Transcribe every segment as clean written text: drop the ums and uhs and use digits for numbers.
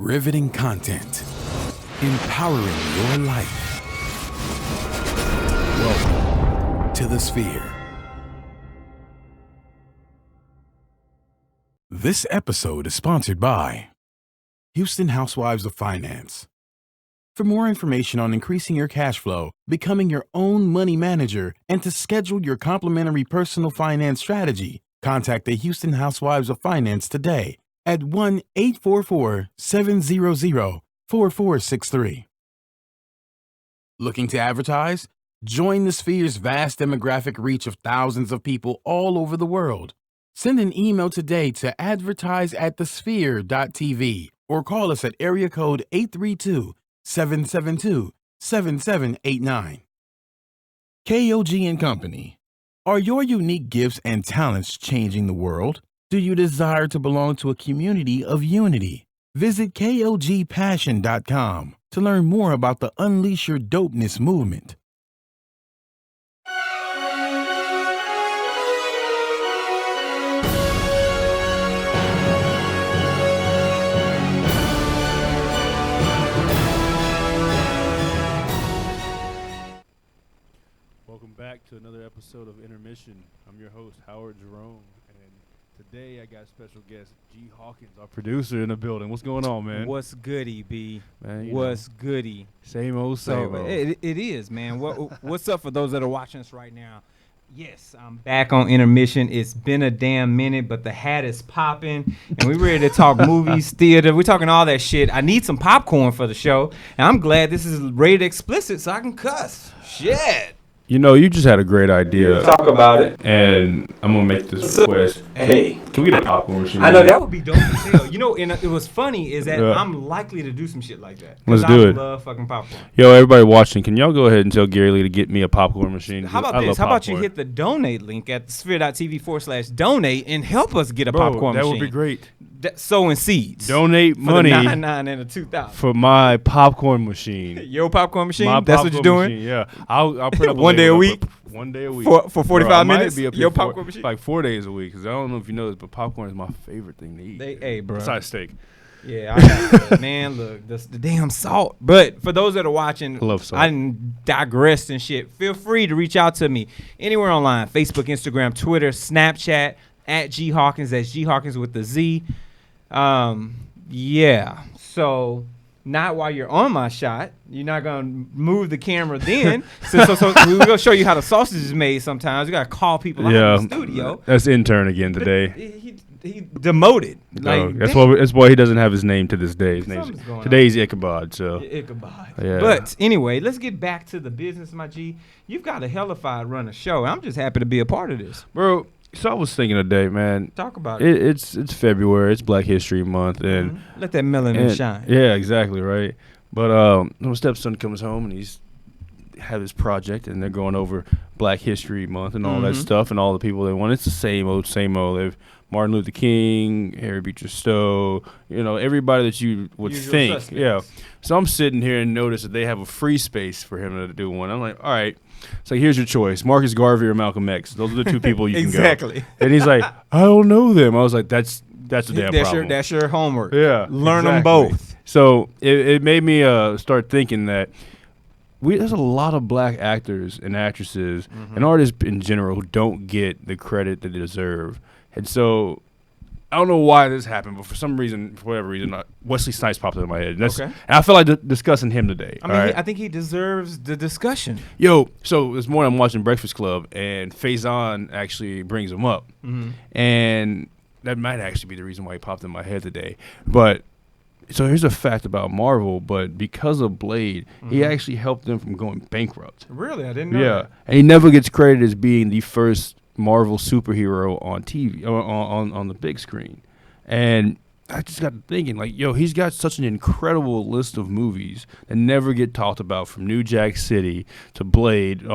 Riveting content. Empowering your life. Welcome to the Sphere. This episode is sponsored by Houston Housewives of Finance. For more information on increasing your cash flow, becoming your own money manager, and to schedule your complimentary personal finance strategy, contact the Houston Housewives of Finance today at 1-844-700-4463. Looking to advertise? Join the Sphere's vast demographic reach of thousands of people all over the world. Send an email today to advertise@thesphere.tv or call us at area code 832-772-7789. KOG and Company. Are your unique gifts and talents changing the world? Do you desire to belong to a community of unity? Visit KOGpassion.com to learn more about the Unleash Your Dopeness movement. Welcome back to another episode of Intermission. I'm your host, Howard Jerome, and today I got special guest G. Hawkins, our producer, in the building. What's going on, man? What's goody, B? Man, What's goody? Same old, same old. It is, man. What's up for those that are watching us right now? Yes, I'm back on Intermission. It's been a damn minute, but the hat is popping, and we're ready to talk movies, theater. We're talking all that shit. I need some popcorn for the show, and I'm glad this is rated explicit so I can cuss. Shit. You know, you just had a great idea. Talk about it. And I'm going to make this request. Hey. Can we get a popcorn machine? I know, that would be dope as hell. You know, and it was funny is that I'm likely to do some shit like that. Let's do it. I love fucking popcorn. Yo, everybody watching, can y'all go ahead and tell Garry Lee to get me a popcorn machine? How about this? How about you hit the donate link at sphere.tv/donate and help us get a popcorn machine? That would be great. Sowing seeds. Donate for money. The 99 and the 2000. For my popcorn machine. Your popcorn machine? My That's popcorn what you're doing? Machine, yeah. I'll put up One day a week? One day a week. For 45 minutes? Your popcorn machine? Like 4 days a week. Because I don't know if you know this, but popcorn is my favorite thing to eat. Hey, bro. Besides steak. Yeah, I got that. Man, look, the damn salt. But for those that are watching, love salt. I didn't digress and shit. Feel free to reach out to me anywhere online. Facebook, Instagram, Twitter, Snapchat, at G Hawkins. That's G Hawkins with the Z. Yeah. So not while you're on my shot. You're not gonna move the camera then. so we're gonna show you how the sausage is made. Sometimes you gotta call people out in the studio. That's intern again today. He demoted. Like, that's why he doesn't have his name to this day. His name's today's Ichabod. So Ichabod. Yeah. But anyway, let's get back to the business, my G. You've got a hellified run of show. I'm just happy to be a part of this, bro. So I was thinking today, man. Talk about it. It's February. It's Black History Month, and let that melanin shine. Yeah, exactly right. But my stepson comes home and he's have his project, and they're going over Black History Month and all that stuff, and all the people they want. It's the same old. They've Martin Luther King, Harry Beecher Stowe, you know, everybody that you would think. Suspects. Yeah. So I'm sitting here and notice that they have a free space for him to do one. I'm like, all right. So here's your choice: Marcus Garvey or Malcolm X. Those are the two people you can go. Exactly. And he's like, I don't know them. I was like, that's a damn problem. That's your homework. Yeah. Learn them both. So it made me start thinking that there's a lot of black actors and actresses and artists in general who don't get the credit that they deserve. And so I don't know why this happened, but for whatever reason, Wesley Snipes popped into my head. And I feel like discussing him today. I mean, I think he deserves the discussion. Yo, so this morning I'm watching Breakfast Club, and Faison actually brings him up. And that might actually be the reason why he popped in my head today. But so here's a fact about Marvel, but because of Blade, he actually helped them from going bankrupt. Really? I didn't know that. And he never gets credited as being the first Marvel superhero on TV, on the big screen. And I just got to thinking, like, yo, he's got such an incredible list of movies that never get talked about, from New Jack City to Blade.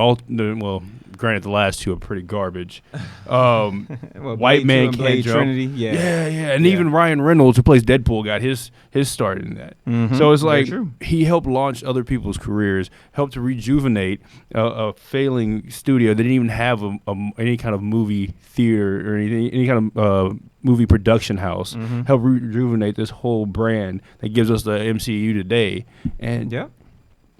Granted, the last two are pretty garbage. White Man Can't Jump. Trinity, and even Ryan Reynolds, who plays Deadpool, got his start in that. So it's like he helped launch other people's careers, helped to rejuvenate a failing studio that didn't even have any kind of movie theater or anything, any kind of movie production house, helped rejuvenate this whole brand that gives us the MCU today. And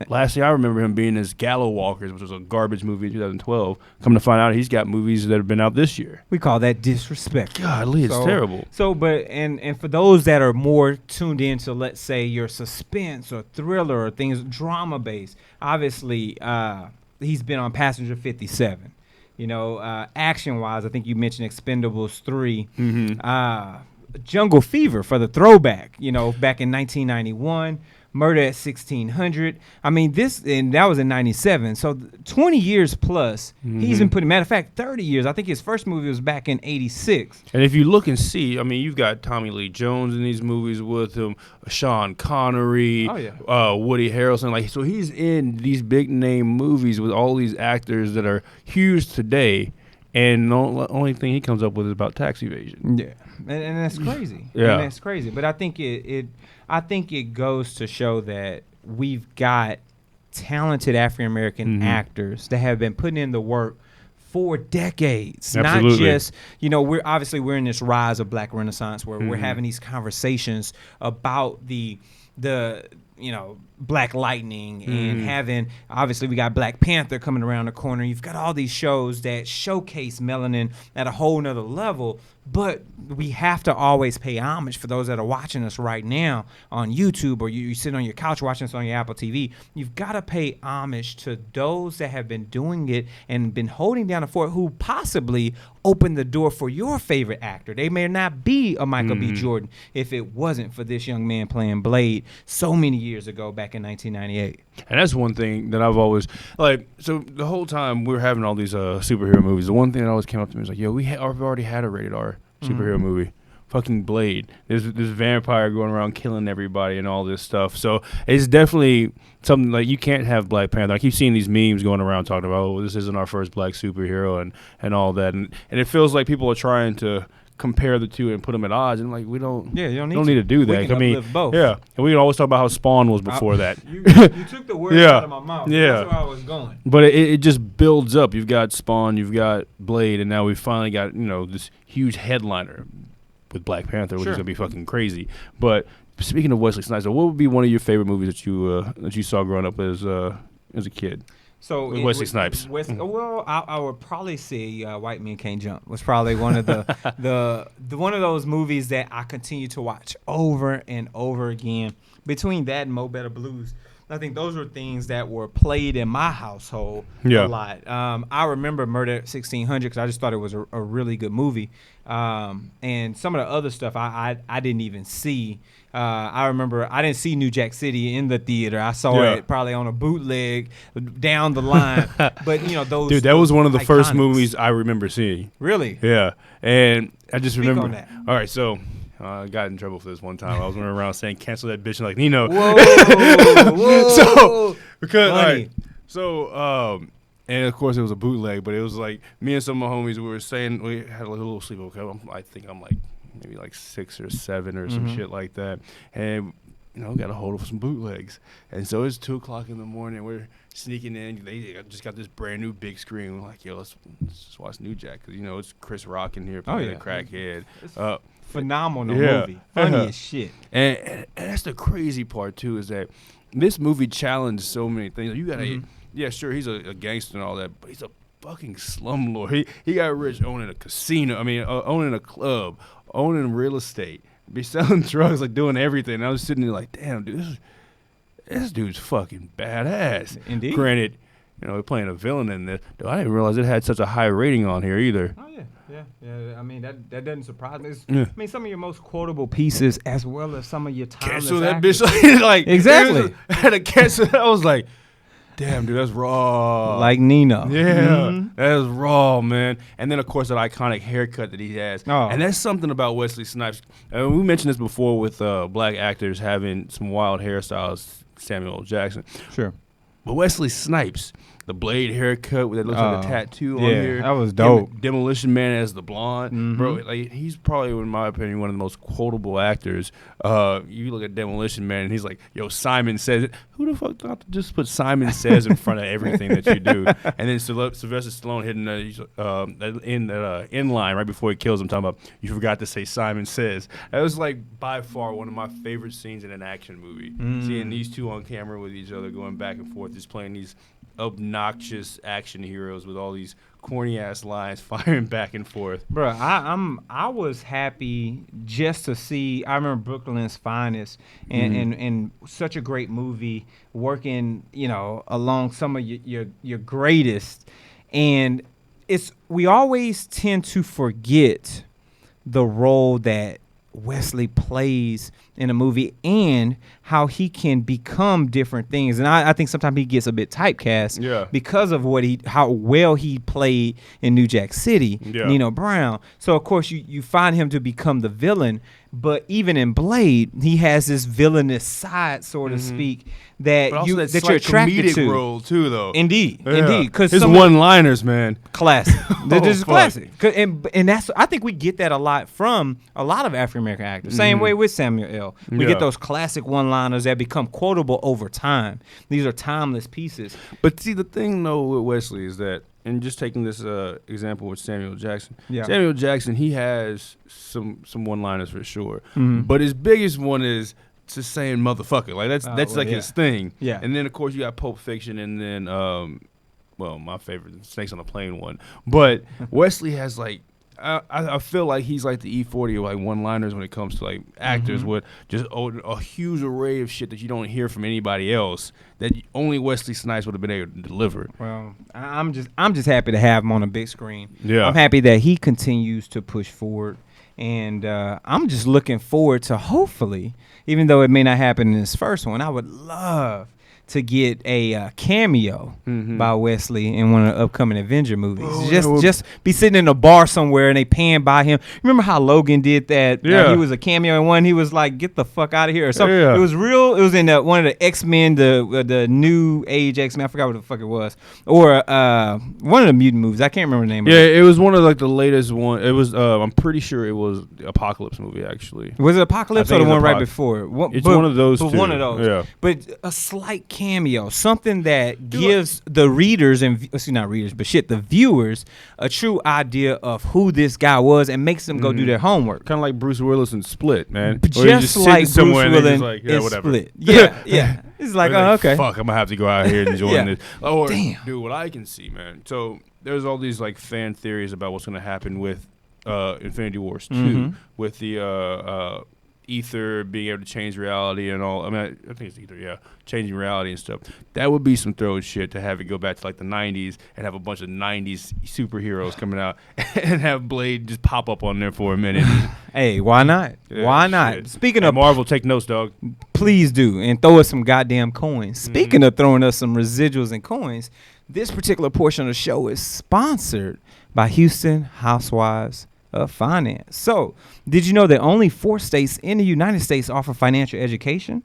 lastly, I remember him being as Gallow Walkers, which was a garbage movie in 2012. Come to find out, he's got movies that have been out this year. We call that disrespect. Golly, it's terrible. So, but and for those that are more tuned into, let's say, your suspense or thriller or things drama based, obviously, he's been on Passenger 57. You know, action wise, I think you mentioned Expendables 3. Jungle Fever for the throwback. You know, back in 1991. Murder at 1600. I mean, that was in 97. So 20 years plus, he's been putting, matter of fact, 30 years. I think his first movie was back in 86. And if you look and see, I mean, you've got Tommy Lee Jones in these movies with him, Sean Connery, Woody Harrelson. Like, so he's in these big name movies with all these actors that are huge today. And the only thing he comes up with is about tax evasion. Yeah, and that's crazy. Yeah, and that's crazy. But I think it goes to show that we've got talented African American actors that have been putting in the work for decades. Absolutely. Not just, you know, we're in this rise of Black Renaissance where we're having these conversations about the you know, Black Lightning and having, obviously we got Black Panther coming around the corner. You've got all these shows that showcase melanin at a whole nother level, but we have to always pay homage for those that are watching us right now on YouTube, or you sit on your couch watching us on your Apple TV. You've got to pay homage to those that have been doing it and been holding down the fort, who possibly opened the door for your favorite actor. They may not be a Michael B. Jordan if it wasn't for this young man playing Blade so many years ago back in 1998. And that's one thing that I've always, like, so the whole time we were having all these superhero movies, the one thing that always came up to me was like, yo, we've already had a rated R superhero movie. Fucking Blade. There's this vampire going around killing everybody and all this stuff. So it's definitely something like, you can't have Black Panther. I keep seeing these memes going around talking about, oh, this isn't our first black superhero and all that. And it feels like people are trying to compare the two and put them at odds, and like, we don't need to do that. I mean, both. Yeah, and we can always talk about how Spawn was before that. You took the words out of my mouth. That's where I was going. But it just builds up. You've got Spawn, you've got Blade, and now we've finally got, you know, this huge headliner with Black Panther, which is gonna be fucking crazy. But speaking of Wesley Snipes, what would be one of your favorite movies that you saw growing up as a kid? So Wesley Snipes. Well, I would probably say White Men Can't Jump was probably one of the one of those movies that I continue to watch over and over again. Between that and Mo Better Blues, I think those were things that were played in my household a lot. I remember Murder at 1600 because I just thought it was a really good movie. And some of the other stuff I didn't even see. I remember I didn't see New Jack City in the theater. I saw it probably on a bootleg down the line. But, you know, those. Dude, that was one of the iconics. first movies I remember seeing. Really? Yeah. And I just Speak remember. on that. All right, so I got in trouble for this one time. I was running around saying, cancel that bitch like Nino. Whoa. So, because, all Funny. right. So, and of course it was a bootleg, but it was like me and some of my homies, we were saying, we had a little sleepover. I think I'm like maybe like 6 or 7 or some shit like that. And, you know, got a hold of some bootlegs. And so it's 2 o'clock in the morning. We're sneaking in. They just got this brand new big screen. We're like, yo, let's just watch New Jack. Because, you know, it's Chris Rock in here playing a crackhead. Phenomenal movie. Funny as shit. And that's the crazy part, too, is that this movie challenged so many things. You got to, yeah, sure, he's a gangster and all that, but he's a fucking slumlord. He got rich owning a casino. I mean, owning a club, owning real estate, be selling drugs, like doing everything. And I was sitting there like, damn, dude, this dude's fucking badass. Indeed. Granted, you know, we're playing a villain in this. Dude, I didn't realize it had such a high rating on here either. Oh, yeah. I mean, that doesn't surprise me. I mean, some of your most quotable pieces, as well as some of your timeless Cancel that actors. bitch. Like, Exactly. I had to cancel. I was like, damn, dude, that's raw. Like Nino. Yeah, that is raw, man. And then, of course, that iconic haircut that he has. Oh. And that's something about Wesley Snipes. We mentioned this before with black actors having some wild hairstyles, Samuel L. Jackson. Sure. But Wesley Snipes, the Blade haircut that looks like a tattoo on yeah, here. that was dope. Demolition Man as the blonde, bro. Like he's probably, in my opinion, one of the most quotable actors. You look at Demolition Man, and he's like, "Yo, Simon Says It." Who the fuck thought to just put Simon Says in front of everything that you do? And then Sylvester Stallone hitting in line right before he kills him, talking about, "You forgot to say Simon Says." That was like by far one of my favorite scenes in an action movie. Seeing these two on camera with each other going back and forth, just playing these obnoxious action heroes with all these corny ass lines firing back and forth. Bro, I was happy just to see. I remember Brooklyn's Finest and such a great movie, working, you know, along some of your greatest. And we always tend to forget the role that Wesley plays in a movie and how he can become different things. And I think sometimes he gets a bit typecast because of how well he played in New Jack City, Nino Brown. So, of course, you find him to become the villain. But even in Blade, he has this villainous side, so to speak, that you're attracted to. Role too, though. Indeed. Because his one-liners, man, classic. This is classic. And that's, I think we get that a lot from a lot of African American actors. Same way with Samuel L. We get those classic one-liners that become quotable over time. These are timeless pieces. But see, the thing though with Wesley is that, and just taking this example with Samuel Jackson. Samuel Jackson, he has some one-liners for sure. But his biggest one is just saying motherfucker. Like that's his thing. Yeah. And then of course you got Pulp Fiction, and then well, my favorite, Snakes on a Plane one. But Wesley has like, I feel like he's like the E40 of like one-liners when it comes to like actors with just a huge array of shit that you don't hear from anybody else that only Wesley Snipes would have been able to deliver. Well, I'm just happy to have him on a big screen. Yeah, I'm happy that he continues to push forward, and I'm just looking forward to, hopefully, even though it may not happen in his first one, I would love to get a cameo by Wesley in one of the upcoming Avenger movies. Just be sitting in a bar somewhere and they pan by him. Remember how Logan did that? Yeah. He was a cameo in one. He was like, "Get the fuck out of here," or something. It was real. It was in one of the X-Men, the new age X-Men. I forgot what the fuck it was. Or one of the mutant movies. I can't remember the name of it. Yeah, it was one of like the latest one. It was I'm pretty sure it was the Apocalypse movie, actually. Was it Apocalypse or the one right before? It's one of those two. One of those. Yeah. But a slight cameo, something that gives the readers the viewers a true idea of who this guy was and makes them go do their homework. Kind of like Bruce Willis in Split, man. Just like Bruce Willis in Split. Yeah. It's like, oh, okay. Fuck, I'm gonna have to go out here and join this. Or, damn. Dude, what I can see, man. So there's all these like fan theories about what's gonna happen with Infinity Wars 2, with the ether being able to change reality and all. I mean, I think it's ether, changing reality and stuff. That would be some throw shit to have it go back to like the 90s and have a bunch of 90s superheroes coming out and have Blade just pop up on there for a minute. Hey, why not? Why not? Shit. Speaking of Marvel, take notes, dog. Please do, and throw us some goddamn coins. Speaking of throwing us some residuals and coins, this particular portion of the show is sponsored by Houston Housewives of Finance. So, did you know that only 4 states in the United States offer financial education?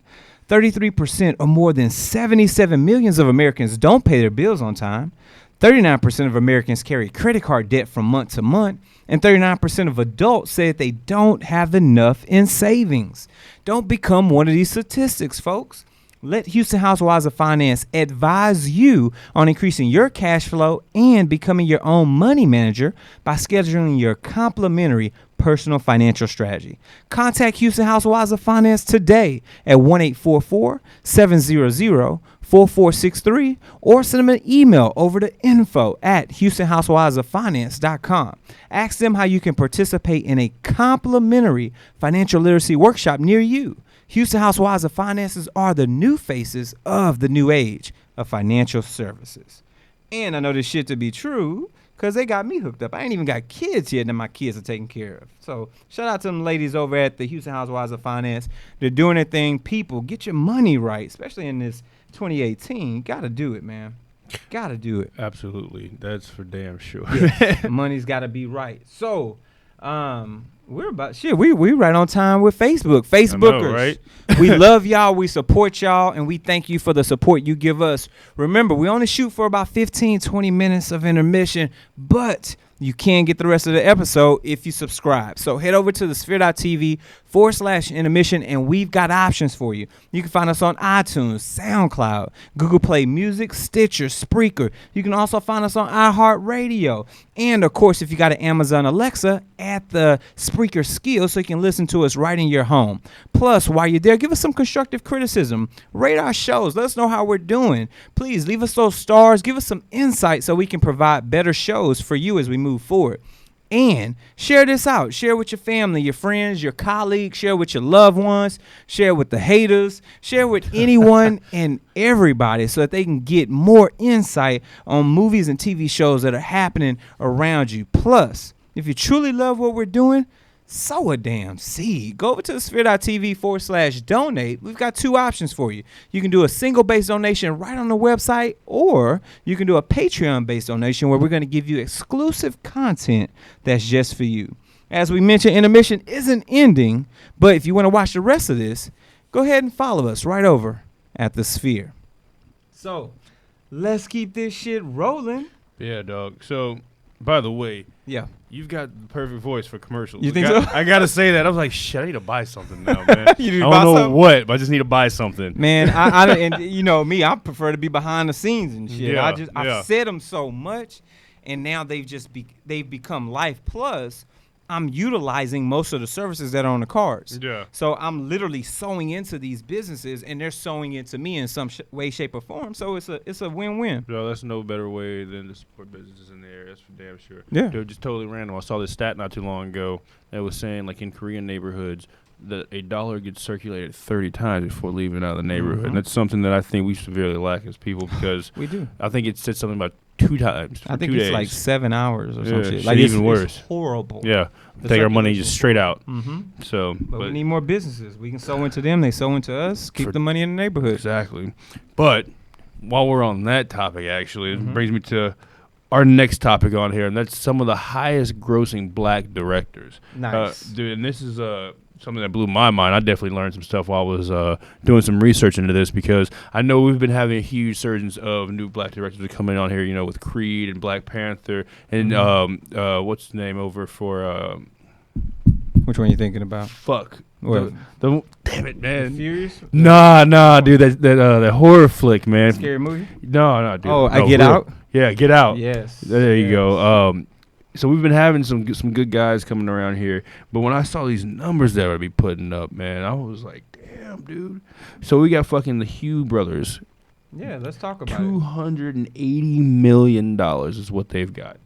33% or more than 77 million of Americans don't pay their bills on time. 39% of Americans carry credit card debt from month to month. And 39% of adults say that they don't have enough in savings. Don't become one of these statistics, folks. Let Houston Housewives of Finance advise you on increasing your cash flow and becoming your own money manager by scheduling your complimentary personal financial strategy. Contact Houston Housewives of Finance today at 1-844-700-4463 or send them an email over to info@HoustonHousewivesOfFinance.com. Ask them how you can participate in a complimentary financial literacy workshop near you. Houston Housewives of Finances are the new faces of the new age of financial services. And I know this shit to be true because they got me hooked up. I ain't even got kids yet, and my kids are taken care of. So shout out to them ladies over at the Houston Housewives of Finance. They're doing their thing. People, get your money right, especially in this 2018. Got to do it, man. Got to do it. Absolutely. That's for damn sure. Money's got to be right. So, We're about shit. We right on time with Facebook. Facebookers, know, right? We love y'all. We support y'all, and we thank you for the support you give us. Remember, we only shoot for about 15, 20 minutes of intermission, but you can get the rest of the episode if you subscribe. So head over to thesphere.tv/intermission, and we've got options for you. You can find us on iTunes, SoundCloud, Google Play Music, Stitcher, Spreaker. You can also find us on iHeartRadio. And, of course, if you got an Amazon Alexa, add the Spreaker skill so you can listen to us right in your home. Plus, while you're there, give us some constructive criticism. Rate our shows. Let us know how we're doing. Please leave us those stars. Give us some insight so we can provide better shows for you as we move forward. And share this out. Share with your family, your friends, your colleagues. Share with your loved ones. Share with the haters. Share with anyone and everybody so that they can get more insight on movies and TV shows that are happening around you. Plus, if you truly love what we're doing, sow a damn seed. Go over to thesphere.tv/donate. We've got two options for you. You can do a single-based donation right on the website, or you can do a Patreon-based donation where we're going to give you exclusive content that's just for you. As we mentioned, intermission isn't ending, but if you want to watch the rest of this, go ahead and follow us right over at The Sphere. So, let's keep this shit rolling. Yeah, dog. So, by the way, Yeah. you've got the perfect voice for commercials. You think so? I gotta say that. I was like, shit, I need to buy something now, man. You need to I buy don't know something? what, but I just need to buy something. Man, I and you know me, I prefer to be behind the scenes and shit. Yeah, I've yeah. said them so much, and now they've become life. Plus, I'm utilizing most of the services that are on the cards. Yeah. So I'm literally sewing into these businesses, and they're sewing into me in some way, shape, or form. So it's a win-win. No, that's no better way than to support businesses in there. That's for damn sure. Yeah. Dude, just totally random. I saw this stat not too long ago that was saying, like, in Korean neighborhoods, that $1 gets circulated 30 times before leaving out of the neighborhood. And that's something that I think we severely lack as people, because We do. I think it said something about 2 times for I think 2 it's days. like 7 hours or some Yeah, shit. shit, Like even worse. It's horrible. Yeah. The Take our money circulation. just straight out. Mm-hmm. So, But we need more businesses. We can sow into them. They sow into us. Keep For- the money in the neighborhood. Exactly. But while we're on that topic, actually, Mhm. it brings me to our next topic on here, and that's some of the highest grossing black directors. Nice. Dude, and this is something that blew my mind. I definitely learned some stuff while I was doing some research into this, because I know we've been having a huge surge of new black directors coming on here, you know, with Creed and Black Panther and what's the name over for Which one are you thinking about? fuck. What? The damn it, man. Furious? Nah, dude. That horror flick, man. Scary movie? No, dude. Oh, I No, Get real- Out? Yeah, Get Out. Yes. There you go. So we've been having some good guys coming around here, but when I saw these numbers that would be putting up, man, I was like, damn, dude. So we got fucking the Hugh brothers. Yeah, let's talk about $280 million is what they've got.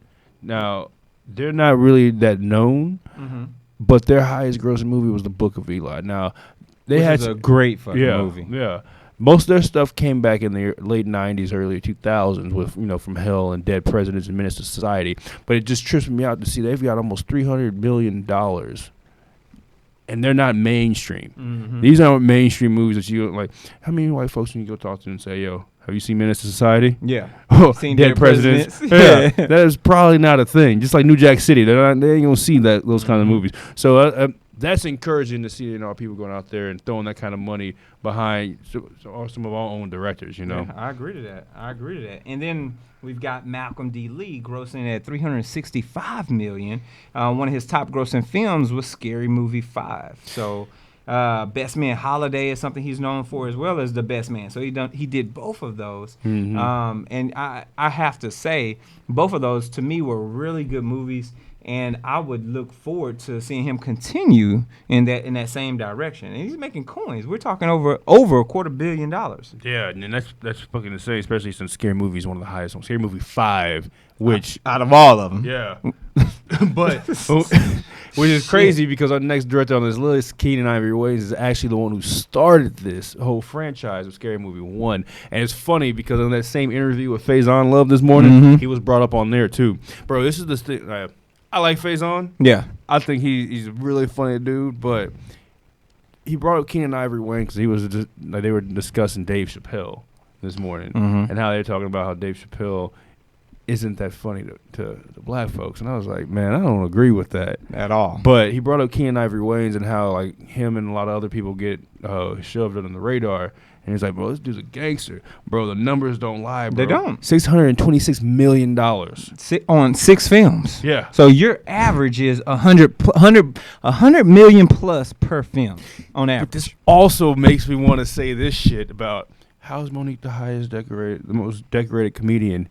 Now, they're not really that known, it. Mm-hmm. but their highest grossing movie was The Book of Eli. Now, they had a great fucking movie. Yeah. Most of their stuff came back in the late 90s, early 2000s with, you know, From Hell and Dead Presidents and Menace to Society. But it just trips me out to see they've got almost $300 million, and they're not mainstream. Mm-hmm. These aren't mainstream movies that you, like, how many white folks can you go talk to and say, yo, have you seen Menace to Society? Yeah. Oh, Seen Dead Dead Presidents. Presidents. Yeah, that is probably not a thing. Just like New Jack City, they ain't gonna see those kind of movies. So that's encouraging to see, you know, people going out there and throwing that kind of money behind some of our own directors, you know. Yeah, I agree to that. And then we've got Malcolm D. Lee grossing at $365 million. One of his top grossing films was Scary Movie 5. So Best Man Holiday is something he's known for, as well as The Best Man. So he did both of those. Mhm. And I have to say, both of those to me were really good movies. And I would look forward to seeing him continue in that same direction. And he's making coins. We're talking over $250 million. Yeah, and that's fucking insane, especially since Scary Movie is one of the highest ones. Scary Movie 5, which Out of all of them. yeah, but which is crazy because our next director on this list, Keenan Ivory Wayans, is actually the one who started this whole franchise of Scary Movie 1. And it's funny because in that same interview with Faison Love this morning, Mhm. he was brought up on there too. Bro, this is the thing. I like Faison. Yeah. I think he's a really funny dude, but he brought up Keenan Ivory Wayans because he was just, like, they were discussing Dave Chappelle this morning Mhm. and how they were talking about how Dave Chappelle isn't that funny to the black folks. And I was like, man, I don't agree with that at all. But he brought up Keenen Ivory Wayans and how like him and a lot of other people get shoved under the radar. And he's like, bro, this dude's a gangster. Bro, the numbers don't lie, bro. They don't. $626 million. On 6 films. Yeah. So your average is 100 million plus per film on average. But this also makes me want to say this shit about how is Monique the most decorated comedian?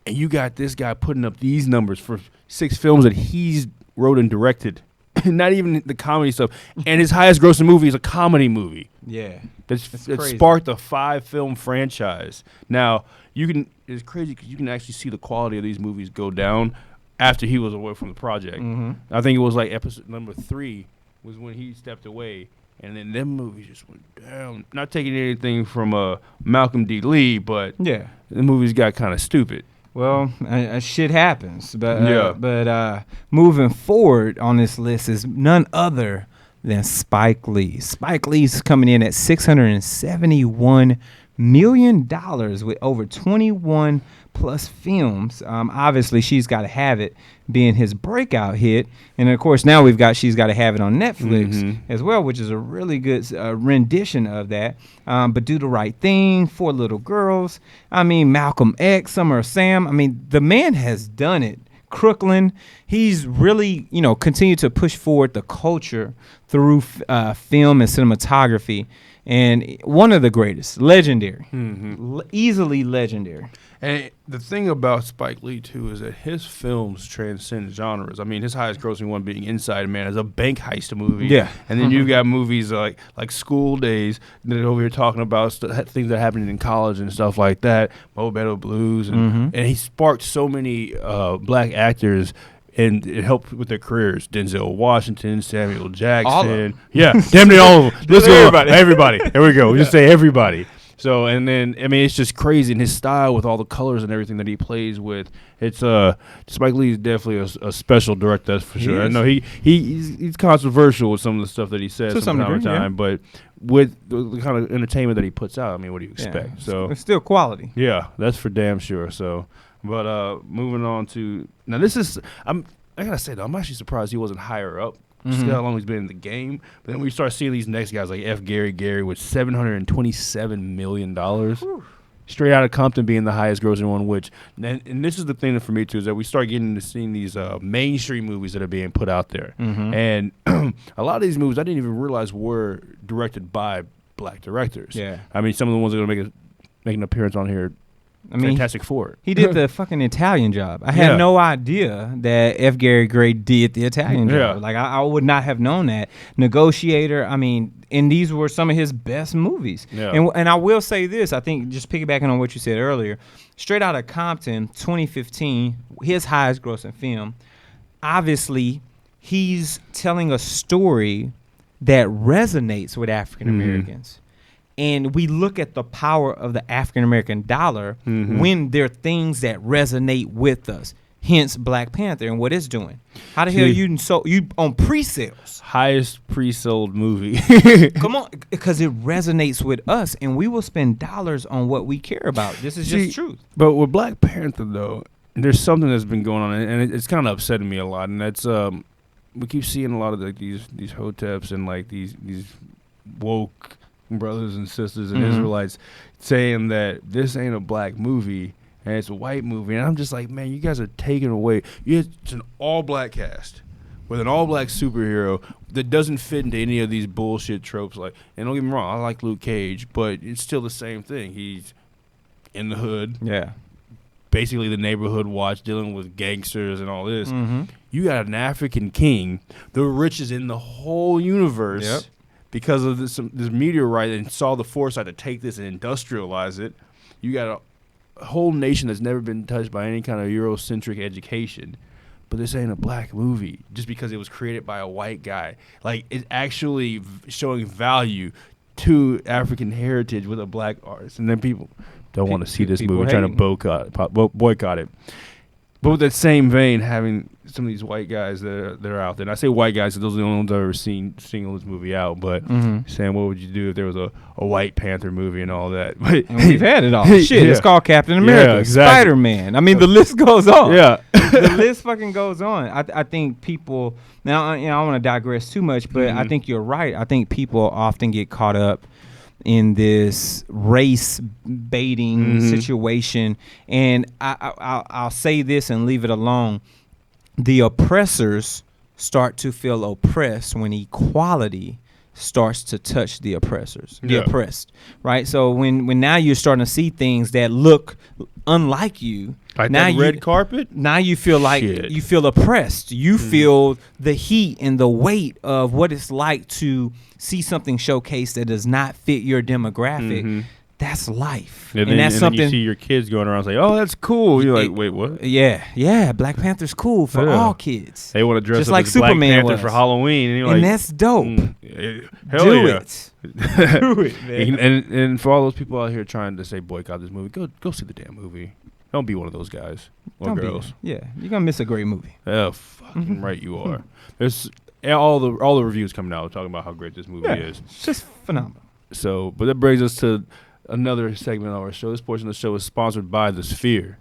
And you got this guy putting up these numbers for 6 films that he's wrote and directed. Not even the comedy stuff. And his highest grossing movie is a comedy movie. Yeah. That sparked a 5-film franchise. Now, it's crazy because you can actually see the quality of these movies go down after he was away from the project. Mm-hmm. I think it was like episode number 3 was when he stepped away. And then them movies just went down. Not taking anything from Malcolm D. Lee, but yeah, the movies got kind of stupid. Well, shit happens. But moving forward on this list is none other than Spike Lee. Spike Lee's coming in at $671 million with over 21 plus films. Obviously, She's Gotta Have It being his breakout hit. And, of course, now we've got She's Gotta Have It on Netflix as well, which is a really good rendition of that. But Do the Right Thing, 4 Little Girls, Malcolm X, Summer of Sam. The man has done it. Crooklyn, he's really, continued to push forward the culture through film and cinematography. And one of the greatest, legendary, easily legendary. And the thing about Spike Lee, too, is that his films transcend genres. His highest grossing one being Inside Man is a bank heist movie. Yeah. And then you've got movies like School Days that are over here talking about things that happened in college and stuff like that, Mo Better Blues. And he sparked so many black actors, and it helped with their careers. Denzel Washington, Samuel Jackson. Yeah, damn near all of them. Let's go. Everybody. There we go. We just say everybody. So, and then, it's just crazy. And his style with all the colors and everything that he plays with, it's, Spike Lee is definitely a special director, that's for sure. I know he's controversial with some of the stuff that he says from time to time, but with the kind of entertainment that he puts out, what do you expect? Yeah, so it's still quality. Yeah, that's for damn sure. So, but moving on to, now this is, I gotta say though, I'm actually surprised he wasn't higher up. See how long he's been in the game. But then we start seeing these next guys like Garry with $727 million. Straight Outta Compton being the highest grossing one, and this is the thing for me too, is that we start getting to seeing these mainstream movies that are being put out there. And a lot of these movies I didn't even realize were directed by black directors. Yeah. Some of the ones that are going to make an appearance on here, Fantastic Four. He did the fucking Italian job. I had no idea that F. Gary Gray did the Italian job. Like, I would not have known that. Negotiator, and these were some of his best movies. Yeah. And I will say this, I think, just piggybacking on what you said earlier, Straight Outta Compton, 2015, his highest grossing film, obviously, he's telling a story that resonates with African Americans. And we look at the power of the African-American dollar when there are things that resonate with us. Hence Black Panther and what it's doing. How the hell you on pre-sales? Highest pre-sold movie. Come on, because it resonates with us, and we will spend dollars on what we care about. This is just truth. But with Black Panther, though, there's something that's been going on, and it's kind of upsetting me a lot. And that's we keep seeing a lot of these hoteps and like these woke brothers and sisters and Israelites saying that this ain't a black movie and it's a white movie, and I'm just like, man, you guys are taking away. It's an all-black cast with an all-black superhero that doesn't fit into any of these bullshit tropes. Like, and don't get me wrong, I like Luke Cage, but it's still the same thing. He's in the hood, basically the neighborhood watch, dealing with gangsters and all this. You got an African king, the richest in the whole universe. Because of this meteorite, and saw the foresight to take this and industrialize it. You got a whole nation that's never been touched by any kind of Eurocentric education. But this ain't a black movie just because it was created by a white guy. Like, it's actually showing value to African heritage with a black artist. And then people don't want to see this movie, trying to boycott it. But with that same vein, having some of these white guys that are out there, and I say white guys because those are the only ones I've ever seen single this movie out, but saying what would you do if there was a White Panther movie and all that? But and we've had it all. Shit, Yeah. it's called Captain America, exactly. Spider-Man. I mean, the list goes on. Yeah. The list fucking goes on. I think people, now, you know, I don't want to digress too much, but I think you're right. I think people often get caught up in this race baiting situation, and I'll say this and leave it alone. The oppressors start to feel oppressed when equality starts to touch the oppressors, the oppressed, right? So when now you're starting to see things that look unlike you, Like now that red carpet? now you feel like Shit. you feel oppressed. You feel the heat and the weight of what it's like to see something showcased that does not fit your demographic. That's life, And, and then, that's and something. then you see your kids going around saying, "Oh, that's cool." You're like, "Wait, what?" Yeah, Black Panther's cool for Yeah. all kids. They want to dress Just up like as Superman Black Panther was. for Halloween, and you're And like, that's dope. Hell Do yeah. it. Do it, man. And for all those people out here trying to say boycott this movie, go see the damn movie. Don't be one of those guys or Don't be- girls. yeah, you're gonna miss a great movie. Oh, fucking right you are. There's all the reviews coming out talking about how great this movie is. It's just phenomenal. So, but that brings us to another segment of our show. This portion of the show is sponsored by The Sphere.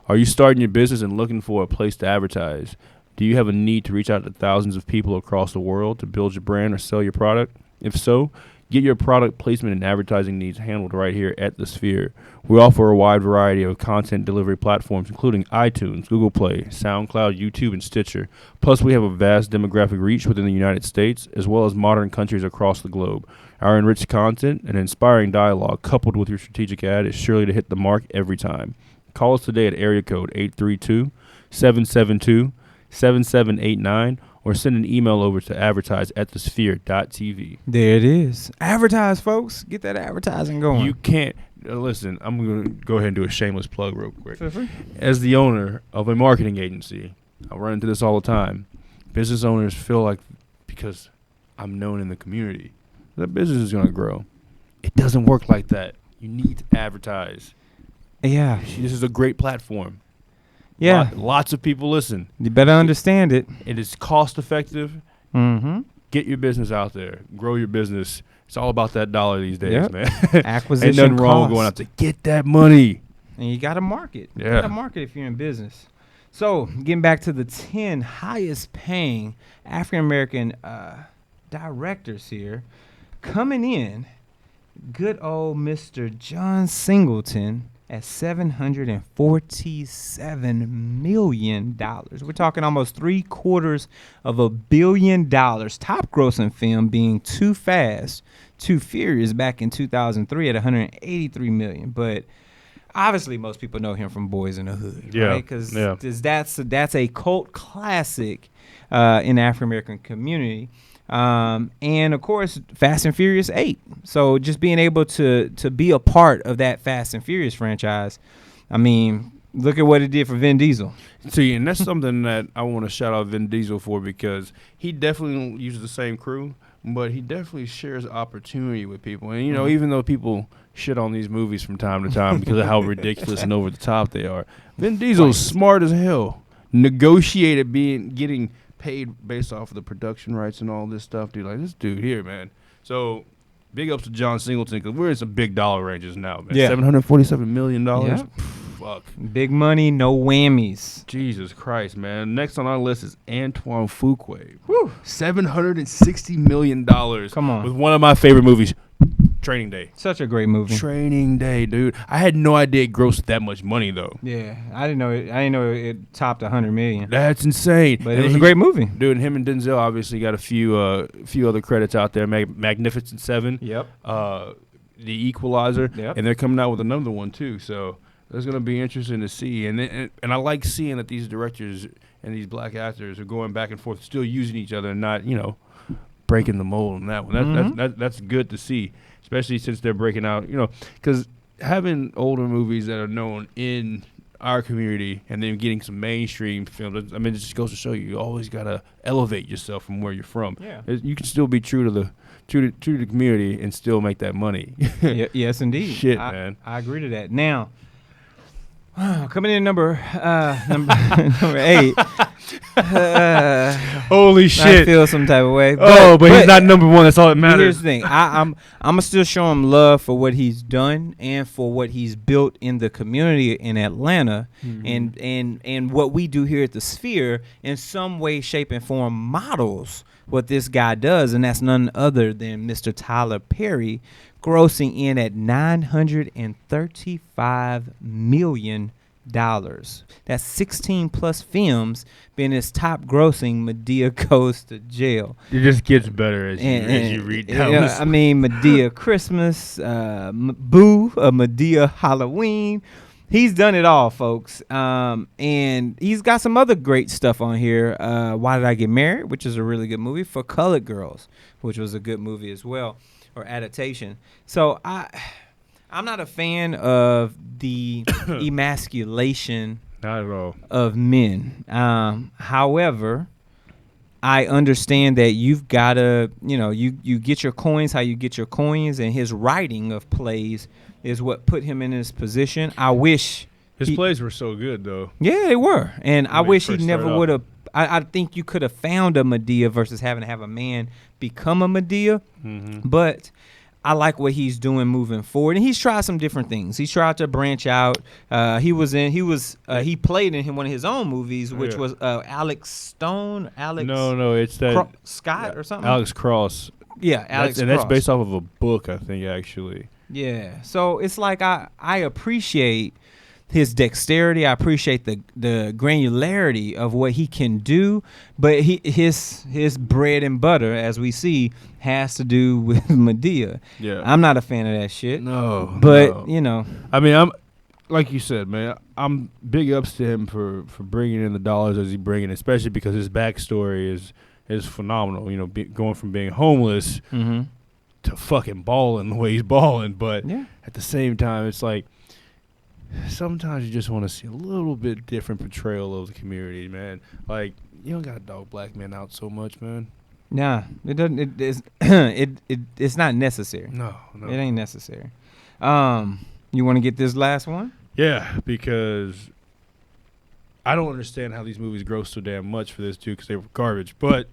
Are you starting your business and looking for a place to advertise? Do you have a need to reach out to thousands of people across the world to build your brand or sell your product? If so, get your product placement and advertising needs handled right here at The Sphere. We offer a wide variety of content delivery platforms, including iTunes, Google Play, SoundCloud, YouTube, and Stitcher. Plus, we have a vast demographic reach within the United States, as well as modern countries across the globe. Our enriched content and inspiring dialogue, coupled with your strategic ad, is surely to hit the mark every time. Call us today at area code 832-772-7789 or send an email over to advertise@thesphere.tv. There it is. Advertise, folks. Get that advertising going. You can't listen. I'm going to go ahead and do a shameless plug real quick. Feel free. As the owner of a marketing agency, I run into this all the time. Business owners feel like because I'm known in the community, that business is going to grow. It doesn't work like that. You need to advertise. Yeah. This is a great platform. Yeah. Lots of people listen. You better understand it. It is cost effective. Mm-hmm. Get your business out there. Grow your business. It's all about that dollar these days, Yep. man. Acquisition Ain't nothing wrong with cost. going out to get that money. And you got to market. You Yeah. got to market if you're in business. So, getting back to the 10 highest paying African-American directors here, coming in, good old Mr. John Singleton at $747 million. We're talking almost $750 million. Top grossing film being Too Fast, Too Furious back in 2003 at $183 million. But obviously, most people know him from Boys in the Hood, Yeah, right? Because yeah. that's a cult classic in the African American community. And of course, Fast and Furious 8. So just being able to be a part of that Fast and Furious franchise, I mean, look at what it did for Vin Diesel. See, and that's something that I want to shout out Vin Diesel for because he definitely uses the same crew, but he definitely shares opportunity with people. And, you know, even though people shit on these movies from time to time because of how ridiculous and over the top they are, Vin Diesel's smart as hell. Negotiated getting paid based off of the production rights and all this stuff, dude. Like this dude here, man. So big ups to John Singleton because we're in some big dollar ranges now, man. Yeah. $747 million. Yeah. Fuck. Big money, no whammies. Jesus Christ, man. Next on our list is Antoine Fuqua. Whew. $760 million. Come on. With one of my favorite movies, Training Day. Such a great movie. Training Day, dude. I had no idea it grossed that much money, though. Yeah, I didn't know it topped 100 million. That's insane. But it was a great movie. Dude, and him and Denzel obviously got a few other credits out there. Magnificent Seven. Yep. The Equalizer. Yep. And they're coming out with another one, too. So it's going to be interesting to see. And I like seeing that these directors and these black actors are going back and forth, still using each other and not, breaking the mold on that one. That's good to see, especially since they're breaking out, because having older movies that are known in our community and then getting some mainstream films, I mean, it just goes to show you always got to elevate yourself from where you're from. Yeah. You can still be true to the community and still make that money. Yes, indeed. Shit, man. I agree to that. Now, Coming in number 8. Holy shit! I feel some type of way. But he's not number 1. That's all that matters. Here's the thing. I'm gonna still show him love for what he's done and for what he's built in the community in Atlanta, and what we do here at the Sphere in some way, shape, and form models what this guy does, and that's none other than Mr. Tyler Perry, grossing in at $935 million. That's 16 plus films being his top grossing. Medea Goes to Jail. It just gets better as you read down this. I mean, Medea Christmas, Boo, Medea Halloween. He's done it all, folks. And he's got some other great stuff on here. Why Did I Get Married, which is a really good movie. For Colored Girls, which was a good movie as well, or adaptation. So I'm not a fan of the emasculation Not at all. of men. However, I understand that you've got to, you get your coins how you get your coins, and his writing of plays is what put him in his position. I wish His plays were so good, though. Yeah, they were. And I wish he first never started would have. I think you could have found a Medea versus having to have a man become a Medea. Mm-hmm. But I like what he's doing moving forward, and he's tried some different things. He's tried to branch out. He played in one of his own movies, which was Alex Stone. No, it's that Scott or something. Alex Cross. Yeah, Alex Cross. And that's based off of a book, I think, actually. Yeah, so it's like I appreciate his dexterity. I appreciate the granularity of what he can do, but his bread and butter, as we see, has to do with Medea. Yeah, I'm not a fan of that shit. No, but I mean, I'm like you said, man. I'm big ups to him for bringing in the dollars as he bringing, especially because his backstory is phenomenal. Going from being homeless to fucking balling the way he's balling, but at the same time, it's like sometimes you just want to see a little bit different portrayal of the community, man. Like, you don't gotta dog black men out so much, man. Nah, it doesn't. It's not necessary. No, it ain't necessary. You want to get this last one? Yeah, because I don't understand how these movies gross so damn much for this too, because they were garbage. But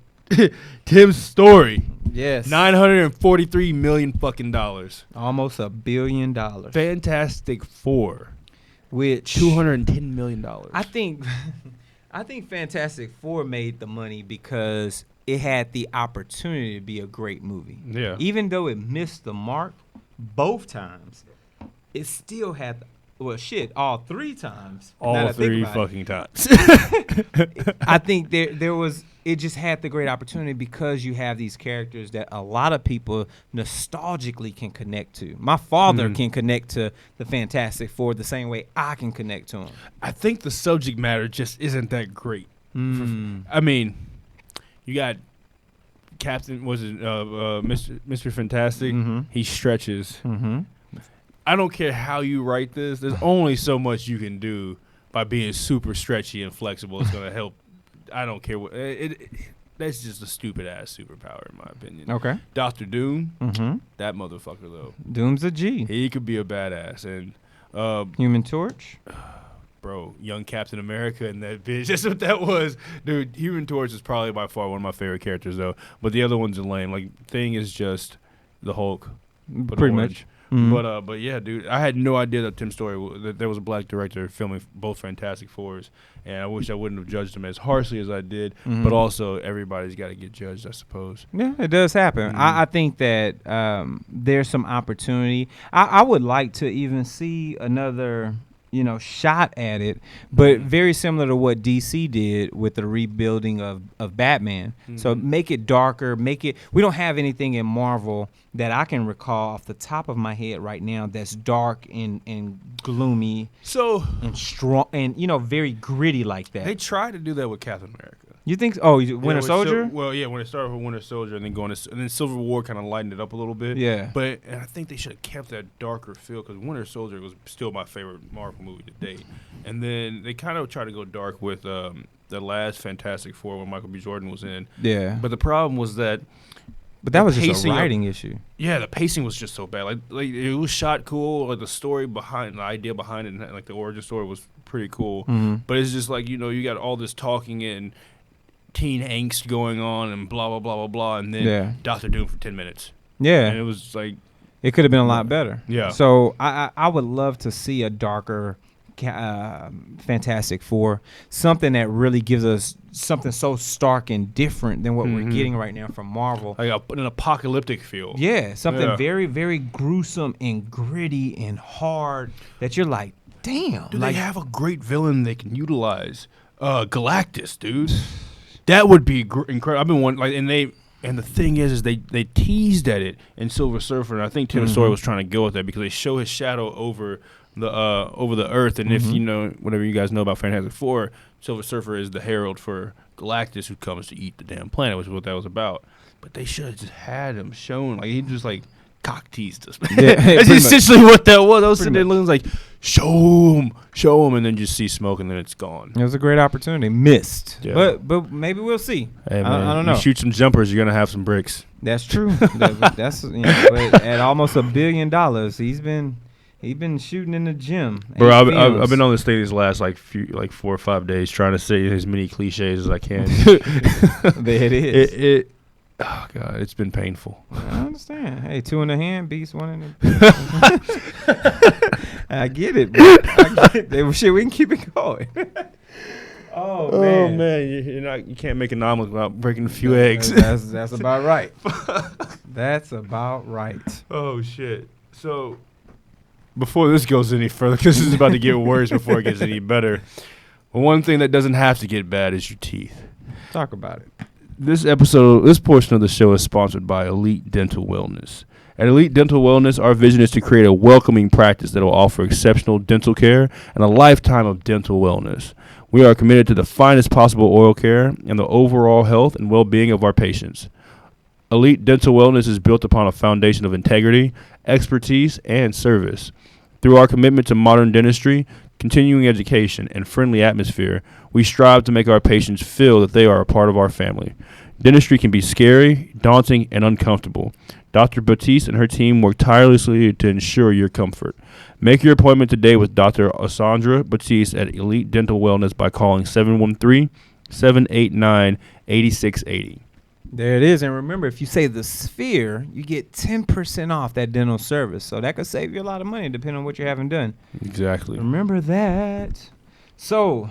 Tim's Story. Yes. $943 million fucking dollars. Almost $1 billion. Fantastic Four. Which $210 million. I think Fantastic Four made the money because it had the opportunity to be a great movie. Yeah. Even though it missed the mark both times, it still had all 3 times. All 3 fucking times. I think there was. It just had the great opportunity because you have these characters that a lot of people nostalgically can connect to. My father can connect to the Fantastic Four the same way I can connect to them. I think the subject matter just isn't that great. I mean, you got Captain, Mr. Fantastic? He stretches. I don't care how you write this. There's only so much you can do by being super stretchy and flexible. It's going to help. I don't care what that's just a stupid ass superpower in my opinion. Okay. Dr. Doom, that motherfucker though. Doom's a G. He could be a badass. And Human Torch, bro, young Captain America and that bitch. That's what that was, dude. Human Torch is probably by far one of my favorite characters though. But the other ones are lame. Like Thing is just the Hulk, pretty much. But yeah, dude, I had no idea that Tim Story that there was a black director filming both Fantastic Fours, and I wish I wouldn't have judged him as harshly as I did. But also, everybody's got to get judged, I suppose. Yeah, it does happen. I think that there's some opportunity. I would like to even see another shot at it, but very similar to what DC did with the rebuilding of Batman. So make it darker, we don't have anything in Marvel that I can recall off the top of my head right now that's dark and gloomy and strong and very gritty like that. They tried to do that with Captain America. You think? Oh, Winter Soldier? When it started with Winter Soldier and then Civil War kind of lightened it up a little bit. Yeah. But I think they should have kept that darker feel because Winter Soldier was still my favorite Marvel movie to date. And then they kind of tried to go dark with the last Fantastic Four when Michael B. Jordan was in. Yeah. But the problem was that But that was just a pacing of- writing issue. Yeah, the pacing was just so bad. Like it was shot cool. Like the story behind the idea behind it, and like the origin story was pretty cool. But it's just like you got all this talking and teen angst going on and blah blah blah blah blah, and then Doctor Doom for 10 minutes. Yeah, And it was like it could have been a lot better. Yeah. So I would love to see a darker Fantastic Four, something that really gives us something so stark and different than what we're getting right now from Marvel. like an apocalyptic feel. Yeah, something very, very gruesome and gritty and hard that you're like, damn. Dude, like, they have a great villain they can utilize. Galactus, dude. That would be incredible. I've been wanting and the thing is they teased at it in Silver Surfer, and I think Tim Story was trying to go with that because they show his shadow over the Earth, and if whatever you guys know about Fantastic Four, Silver Surfer is the herald for Galactus, who comes to eat the damn planet, which is what that was about. But they should have just had him shown, like he just like cock teased us. Yeah, that's essentially what that was. I was sitting there looking like, show him, and then just see smoke, and then it's gone. It was a great opportunity, missed. Yeah. But maybe we'll see. Hey, man, I don't know. You shoot some jumpers, you're gonna have some bricks. That's true. That's but at almost $1 billion, he's been shooting in the gym. Bro, I've been on this thing these last like 4 or 5 days trying to say as many cliches as I can. There it is. Oh God, it's been painful. I understand. Hey, 2 in the hand beats 1 in the. I get it. Shit, we can keep it going. Oh man, you can't make an omelet without breaking a few eggs. That's about right. That's about right. Oh shit. So before this goes any further, because this is about to get worse before it gets any better. Well, one thing that doesn't have to get bad is your teeth. Talk about it. This portion of the show is sponsored by Elite Dental Wellness. At Elite Dental Wellness, our vision is to create a welcoming practice that will offer exceptional dental care and a lifetime of dental wellness. We are committed to the finest possible oral care and the overall health and well-being of our patients. Elite Dental Wellness is built upon a foundation of integrity, expertise, and service. Through our commitment to modern dentistry, continuing education, and friendly atmosphere, we strive to make our patients feel that they are a part of our family. Dentistry can be scary, daunting, and uncomfortable. Dr. Batiste and her team work tirelessly to ensure your comfort. Make your appointment today with Dr. Asandra Batiste at Elite Dental Wellness by calling 713-789-8680. There it is. And remember, if you say the Sphere, you get 10% off that dental service. So that could save you a lot of money depending on what you're having done. Exactly. Remember that. So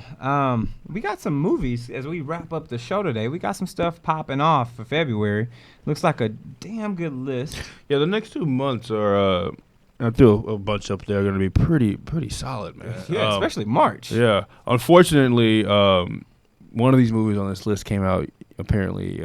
we got some movies as we wrap up the show today. We got some stuff popping off for February. Looks like a damn good list. Yeah, the next 2 months are, I threw a bunch up there, are going to be pretty solid, man. Yeah, especially March. Yeah. Unfortunately, one of these movies on this list came out apparently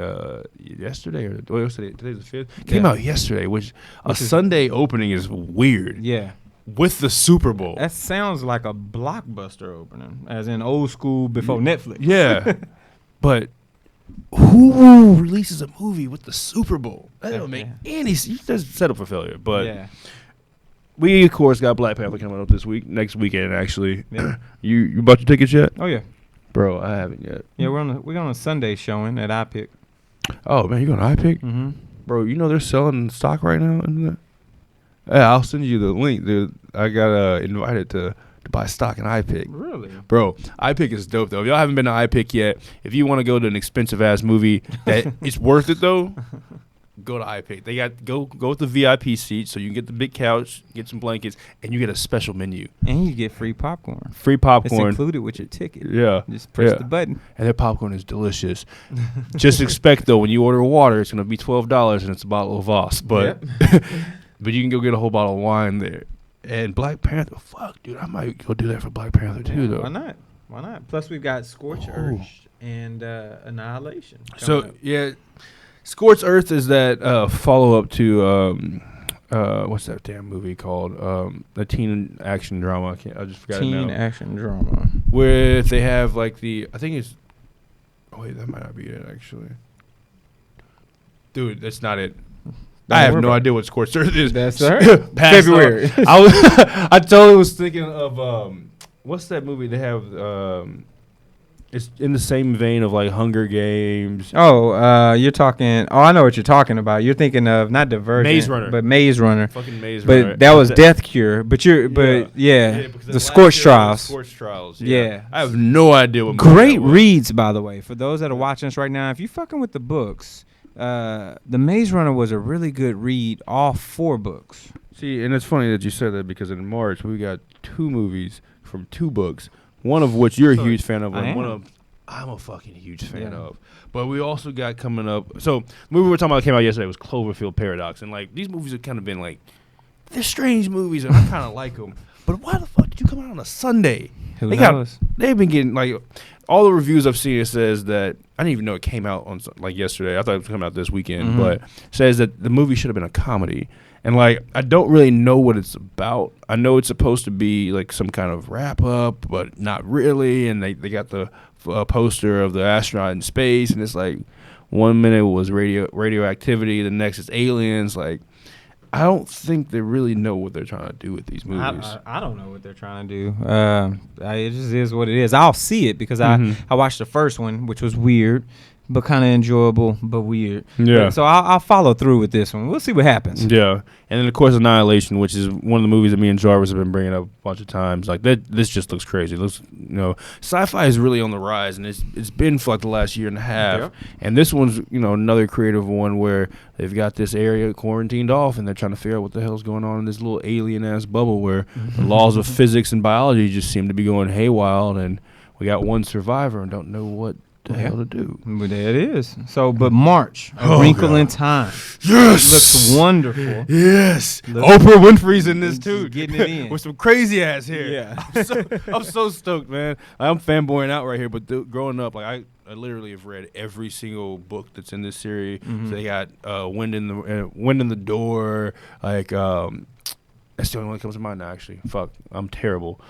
yesterday, or today's the 5th. Came out yesterday, which a Sunday opening is weird. Yeah. With the Super Bowl. That sounds like a blockbuster opening, as in old school before Netflix. Yeah. But who releases a movie with the Super Bowl? That don't make any sense. You just set up for failure. But we, of course, got Black Panther coming up next weekend, actually. Yeah. You bought your tickets yet? Oh, yeah. Bro, I haven't yet. Yeah, we're on a Sunday showing at iPick. Oh, man, you going to iPick? Mm-hmm. Bro, you know they're selling stock right now? Yeah, I'll send you the link, dude. I got invited to buy stock in iPick. Really? Bro, iPick is dope, though. If y'all haven't been to iPick yet, if you want to go to an expensive-ass movie that it's worth it, though, go to iPick. They got go with the VIP seat, so you can get the big couch, get some blankets, and you get a special menu. And you get free popcorn. Free popcorn. It's included with your ticket. Yeah. Just press the button. And that popcorn is delicious. Just expect, though, when you order water, it's going to be $12, and it's a bottle of Voss. But but you can go get a whole bottle of wine there. And Black Panther, fuck, dude, I might go do that for Black Panther, too, though. Why not? Why not? Plus, we've got Scorched Earth and Annihilation. So, yeah, Scorched Earth is that follow-up to, what's that damn movie called? The teen action drama. I just forgot it now. Teen action drama. Where they have, like, I think it's, oh, wait, that might not be it, actually. Dude, that's not it. I have no idea what Scorched Earth is. That's February. I totally was thinking of what's that movie they have? It's in the same vein of like Hunger Games. Oh, you're talking. Oh, I know what you're talking about. You're thinking of not Divergent, Maze Runner. but Maze Runner. Fucking Maze Runner. But that was Death Cure. But the Scorch Trials. Scorch Trials. Yeah. I have no idea what. Great reads, by the way, for those that are watching us right now. If you're fucking with the books, the Maze Runner was a really good read. All 4 books. See, and it's funny that you said that because in March we got 2 movies from 2 books. One of which you're a huge fan of, and one of I'm a fucking huge fan of. But we also got coming up. So the movie we were talking about came out yesterday was Cloverfield Paradox, and like these movies have kind of been like they're strange movies, and I kind of like them. But why the fuck did you come out on a Sunday? Who knows? They've been getting like all the reviews I've seen. It says that I didn't even know it came out on like yesterday. I thought it was coming out this weekend, but says that the movie should have been a comedy. And, like, I don't really know what it's about. I know it's supposed to be, like, some kind of wrap-up, but not really. And they got the poster of the astronaut in space, and it's like 1 minute was radioactivity, the next is aliens. Like, I don't think they really know what they're trying to do with these movies. I don't know what they're trying to do. It just is what it is. I'll see it because I watched the first one, which was weird. But kind of enjoyable, but weird. Yeah. So I'll follow through with this one. We'll see what happens. Yeah. And then, of course, Annihilation, which is one of the movies that me and Jarvis have been bringing up a bunch of times. Like, this just looks crazy. It looks, sci-fi is really on the rise, and it's been for like the last year and a half. Yeah. And this one's, another creative one where they've got this area quarantined off, and they're trying to figure out what the hell's going on in this little alien-ass bubble where the laws of physics and biology just seem to be going haywire, and we got one survivor and don't know what the hell to do. Well, there it is. So, but March, A Wrinkle in Time. Yes, looks wonderful. Yes, Oprah Winfrey's in this too, getting it in with some crazy ass hair. Yeah, I'm so stoked, man. I'm fanboying out right here. But growing up, like I literally have read every single book that's in this series. So they got Wind in the Door, like. That's the only one that comes to mind now, actually. Fuck, I'm terrible.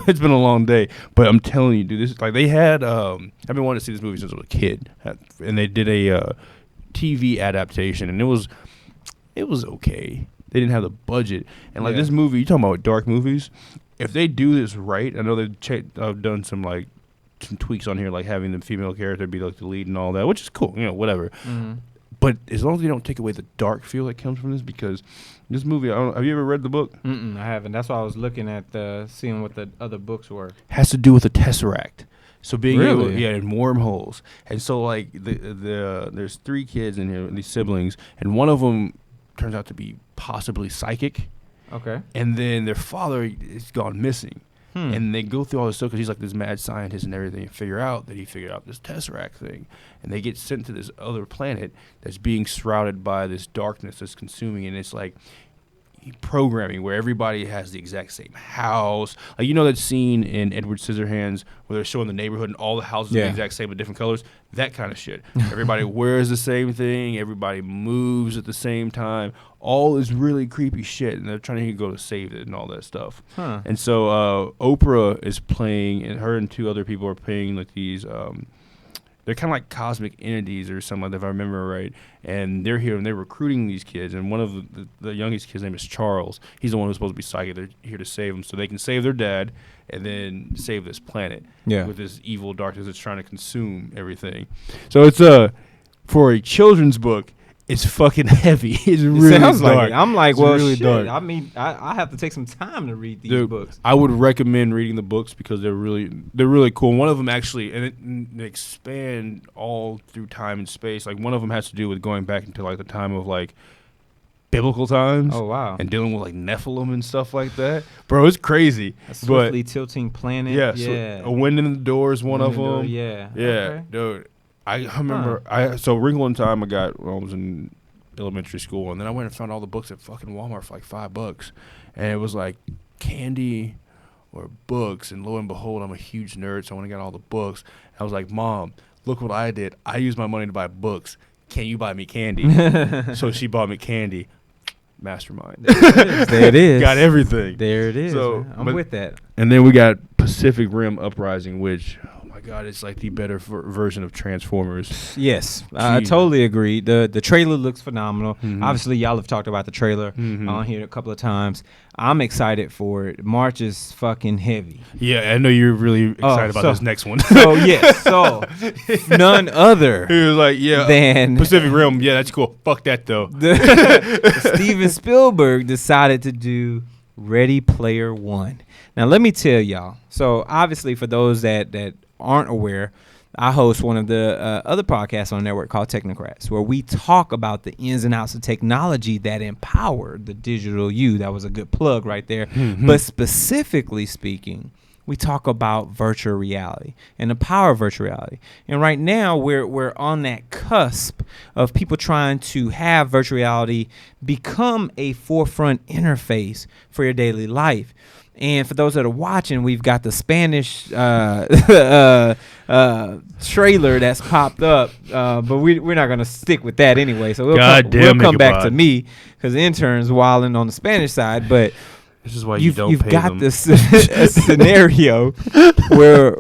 It's been a long day. But I'm telling you, dude, this like they had I've been wanting to see this movie since I was a kid. And they did a TV adaptation, and it was okay. They didn't have the budget. And like this movie, you talking about dark movies, if they do this right, I know they've done some like some tweaks on here, like having the female character be like the lead and all that, which is cool, whatever. But as long as they don't take away the dark feel that comes from this, because this movie, have you ever read the book? I haven't. That's why I was looking at seeing what the other books were. Has to do with the Tesseract. So being really? able, in wormholes. And so like there's 3 kids in here, these siblings, and one of them turns out to be possibly psychic. Okay. And then their father is gone missing. And they go through all this stuff because he's like this mad scientist and everything, and figure out that he figured out this Tesseract thing. And they get sent to this other planet that's being shrouded by this darkness that's consuming, and it's like programming where everybody has the exact same house. Like, that scene in Edward Scissorhands where they're showing the neighborhood and all the houses are the exact same but different colors? That kind of shit. Everybody wears the same thing. Everybody moves at the same time. All is really creepy shit, and they're trying to go to save it and all that stuff. And so Oprah is playing, and her and 2 other people are playing like these they're kind of like cosmic entities or something like that, if I remember right. And they're here and they're recruiting these kids. And one of the youngest kid's name is Charles. He's the one who's supposed to be psychic. They're here to save him so they can save their dad and then save this planet with this evil darkness that's trying to consume everything. So it's for a children's book. It's fucking heavy. It's really sounds dark. Like it. I'm like, it's well, really shit. Dark. I mean, I have to take some time to read these books. I would recommend reading the books because they're really cool. One of them actually, and they expand all through time and space. Like one of them has to do with going back into like the time of like biblical times. Oh wow! And dealing with like Nephilim and stuff like that. Bro, it's crazy. A swiftly tilting planet. Yeah. So A Wind in the Door is one of them. Yeah. Okay. Dude. I remember, so Wrinkle in Time I got when I was in elementary school, and then I went and found all the books at fucking Walmart for like $5, and it was like candy or books, and lo and behold, I'm a huge nerd, so I went and got all the books. I was like, Mom, look what I did. I used my money to buy books. Can you buy me candy? So she bought me candy. Mastermind. There it is. Got everything. There it is. So, I'm with that. And then we got Pacific Rim Uprising, which... God, it's like the better version of Transformers. Yes, I totally agree. The trailer looks phenomenal. Obviously, y'all have talked about the trailer on here a couple of times. I'm excited for it. March is fucking heavy. Yeah, I know you're really excited about this next one. So none other. He was like, than Pacific Rim. Yeah, that's cool. Fuck that though. Steven Spielberg decided to do Ready Player One. Now let me tell y'all. So obviously, for those that aren't aware, I host one of the other podcasts on the network called Technocrats, where we talk about the ins and outs of technology that empower the digital you. That was a good plug right there. But specifically speaking, we talk about virtual reality and the power of virtual reality. And right now, we're on that cusp of people trying to have virtual reality become a forefront interface for your daily life. And for those that are watching, we've got the Spanish trailer that's popped up, but we're not going to stick with that anyway. So we'll come back to me because the intern's wilding on the Spanish side. But this is why you've got this scenario where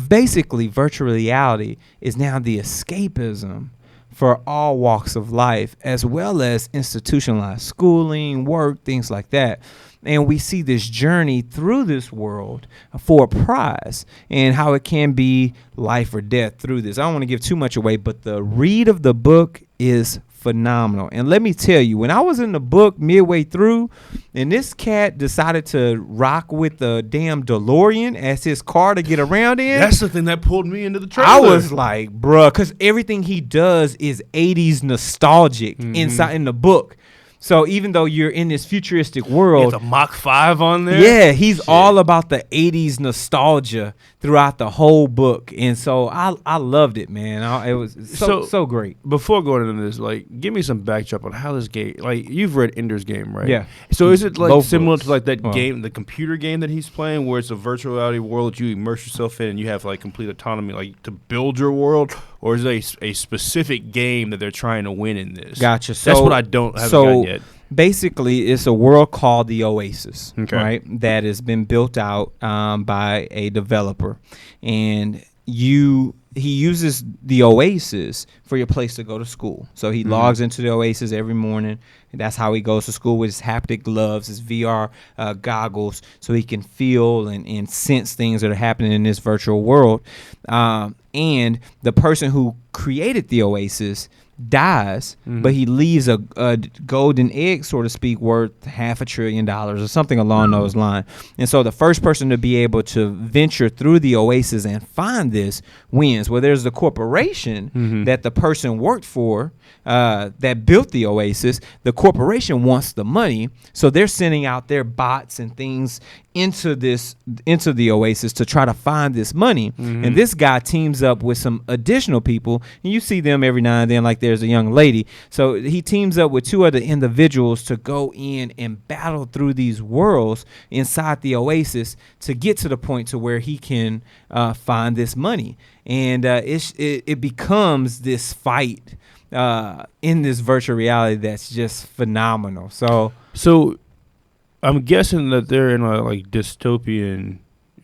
basically virtual reality is now the escapism for all walks of life, as well as institutionalized schooling, work, things like that. And we see this journey through this world for a prize and how it can be life or death through this. I don't want to give too much away, but the read of the book is phenomenal. And let me tell you, when I was in the book midway through and this cat decided to rock with the damn DeLorean as his car to get around in. That's the thing that pulled me into the trailer. I was like, bruh, because everything he does is 80s nostalgic inside in the book. So even though you're in this futuristic world, it's a Mach 5 on there. Yeah, he's all about the 80s nostalgia throughout the whole book. And so I loved it, man. It was so great. Before going into this, like, give me some backdrop on how this game, like, you've read Ender's Game, right? Yeah. So is it like Both similar books. to like that game, the computer game that he's playing, where it's a virtual reality world you immerse yourself in and you have like complete autonomy, like to build your world? Or is it a specific game that they're trying to win in this? Gotcha. That's what I haven't gotten yet. Basically, it's a world called the Oasis, okay, right? That has been built out by a developer, and he uses the Oasis for your place to go to school. So he logs into the Oasis every morning, and that's how he goes to school with his haptic gloves, his VR goggles, so he can feel and sense things that are happening in this virtual world. And the person who created the Oasis dies, but he leaves a golden egg, so to speak, worth $500 billion or something along those lines. And so the first person to be able to venture through the Oasis and find this wins. Well, there's the corporation that the person worked for that built the Oasis. The corporation wants the money, so they're sending out their bots and things into the Oasis to try to find this money. And this guy teams up with some additional people, and you see them every now and then, like there's a young lady. So he teams up with two other individuals to go in and battle through these worlds inside the Oasis to get to the point to where he can find this money. And it becomes this fight in this virtual reality that's just phenomenal. So I'm guessing that they're in a like dystopian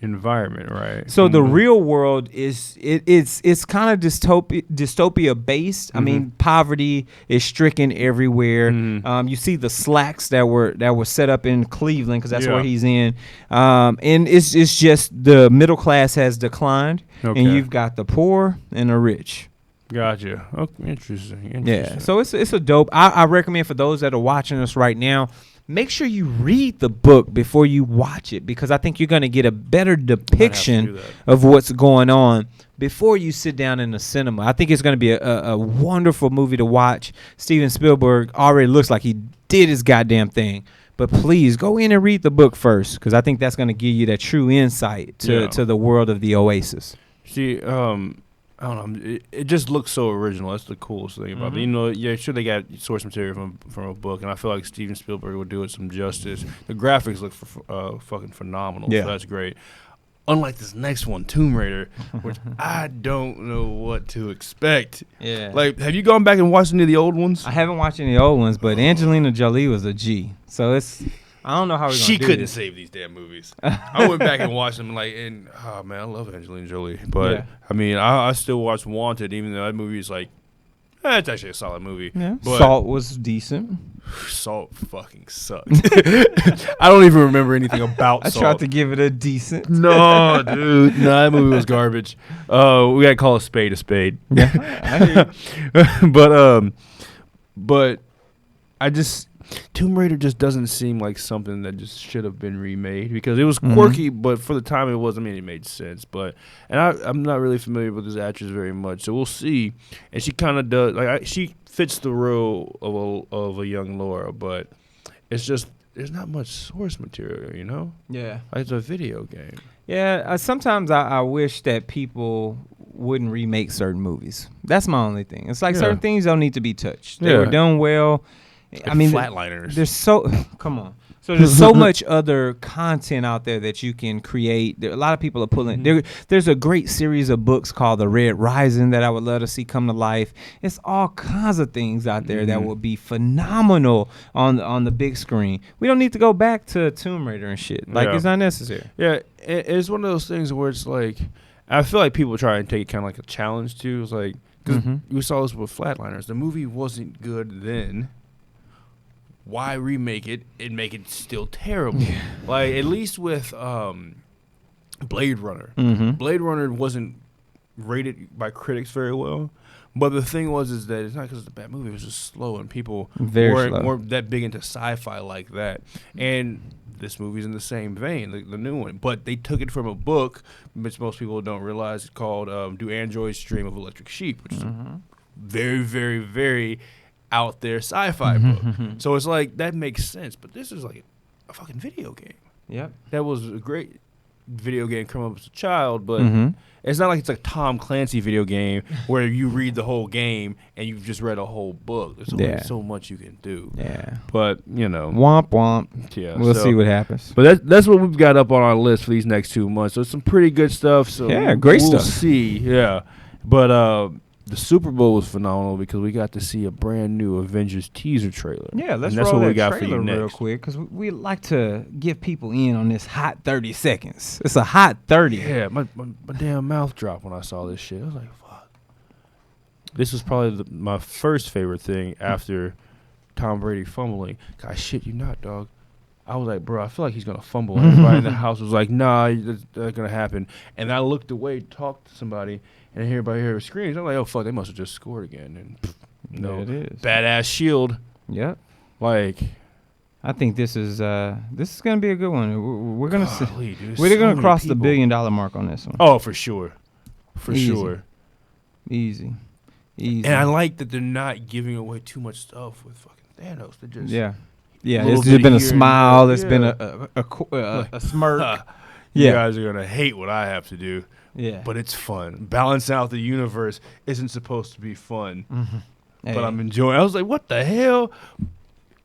environment, right? So the real world is it's kind of dystopia based. I mean, poverty is stricken everywhere. You see the slacks that were set up in Cleveland because that's where he's in, and it's just the middle class has declined, and you've got the poor and the rich. Gotcha. Okay, interesting. Yeah. So it's a dope. I recommend for those that are watching us right now, make sure you read the book before you watch it, because I think you're going to get a better depiction of what's going on before you sit down in the cinema. I think it's going to be a wonderful movie to watch. Steven Spielberg already looks like he did his goddamn thing. But please go in and read the book first, because I think that's going to give you that true insight to the world of the Oasis. See, I don't know. It just looks so original. That's the coolest thing about it. You know, sure they got source material from a book, and I feel like Steven Spielberg would do it some justice. The graphics look fucking phenomenal. Yeah. So that's great. Unlike this next one, Tomb Raider, which I don't know what to expect. Yeah. Like, have you gone back and watched any of the old ones? I haven't watched any old ones, but Angelina Jolie was a G. So it's I don't know how we're She gonna do couldn't this. save these damn movies. I went back and watched them, and oh man, I love Angelina Jolie. But Yeah. I mean, I still watch Wanted, even though that movie is like, it's actually a solid movie. Yeah. But Salt was decent. Salt fucking sucked. I don't even remember anything about I Salt. tried to give it a decent. No, dude. No, that movie was garbage. We gotta call a spade a spade. Yeah. But I just Tomb Raider just doesn't seem like something that just should have been remade because it was quirky, but for the time it was. I mean, it made sense. But I'm not really familiar with this actress very much, so we'll see. And she kind of does she fits the role of a young Laura, but it's just there's not much source material, you know? Yeah. Like it's a video game. Yeah. Sometimes I wish that people wouldn't remake certain movies. That's my only thing. It's like certain things don't need to be touched. They were done well. I mean, Flatliners. There's come on. So there's so much other content out there that you can create. A lot of people are pulling. There's a great series of books called The Red Rising that I would love to see come to life. It's all kinds of things out there that would be phenomenal on the big screen. We don't need to go back to Tomb Raider and shit. Like it's not necessary. Yeah, it's one of those things where it's like, I feel like people try and take it kind of like a challenge too. It's like, because we saw this with Flatliners. The movie wasn't good then. Why remake it and make it still terrible? Like, at least with Blade Runner. Blade Runner wasn't rated by critics very well. But the thing is that it's not because it's a bad movie. It was just slow, and people weren't that big into sci-fi like that. And this movie's in the same vein, the new one. But they took it from a book, which most people don't realize. It's called Do Androids Dream of Electric Sheep, which is a very, very, very out there sci-fi book. So it's like, that makes sense. But this is like a fucking video game. Yep. That was a great video game coming up as a child, but it's not like it's a Tom Clancy video game where you read the whole game and you've just read a whole book. There's only so much you can do. Yeah. But, you know. Womp womp. Yeah. We'll see what happens. But that's what we've got up on our list for these next 2 months. So it's some pretty good stuff. So yeah, great stuff. We'll see. Yeah. But the Super Bowl was phenomenal because we got to see a brand new Avengers teaser trailer. Yeah, let's roll that what we got trailer for you real next. quick because we like to give people in on this hot 30 seconds. It's a hot 30. Yeah, my damn mouth dropped when I saw this shit. I was like, fuck. This was probably my first favorite thing after Tom Brady fumbling. I shit you not, dog. I was like, bro, I feel like he's going to fumble. And everybody in the house was like, nah, that's not going to happen. And I looked away, talked to somebody, and everybody heard screams. I'm like, oh, fuck, they must have just scored again. And There it is. Badass shield. Yep. Like, I think this is gonna be a good one. We're gonna see. dude, We're gonna so cross many the $1 billion mark on this one. Oh, for sure. For Easy. sure. Easy. And I like that they're not giving away too much stuff with fucking Thanos. They're just yeah. little There's bit been a here and smile. there. There's been a smirk. You guys are gonna hate what I have to do. Yeah. But it's fun. Balance out the universe isn't supposed to be fun. Hey. But I'm enjoying. I was like, what the hell?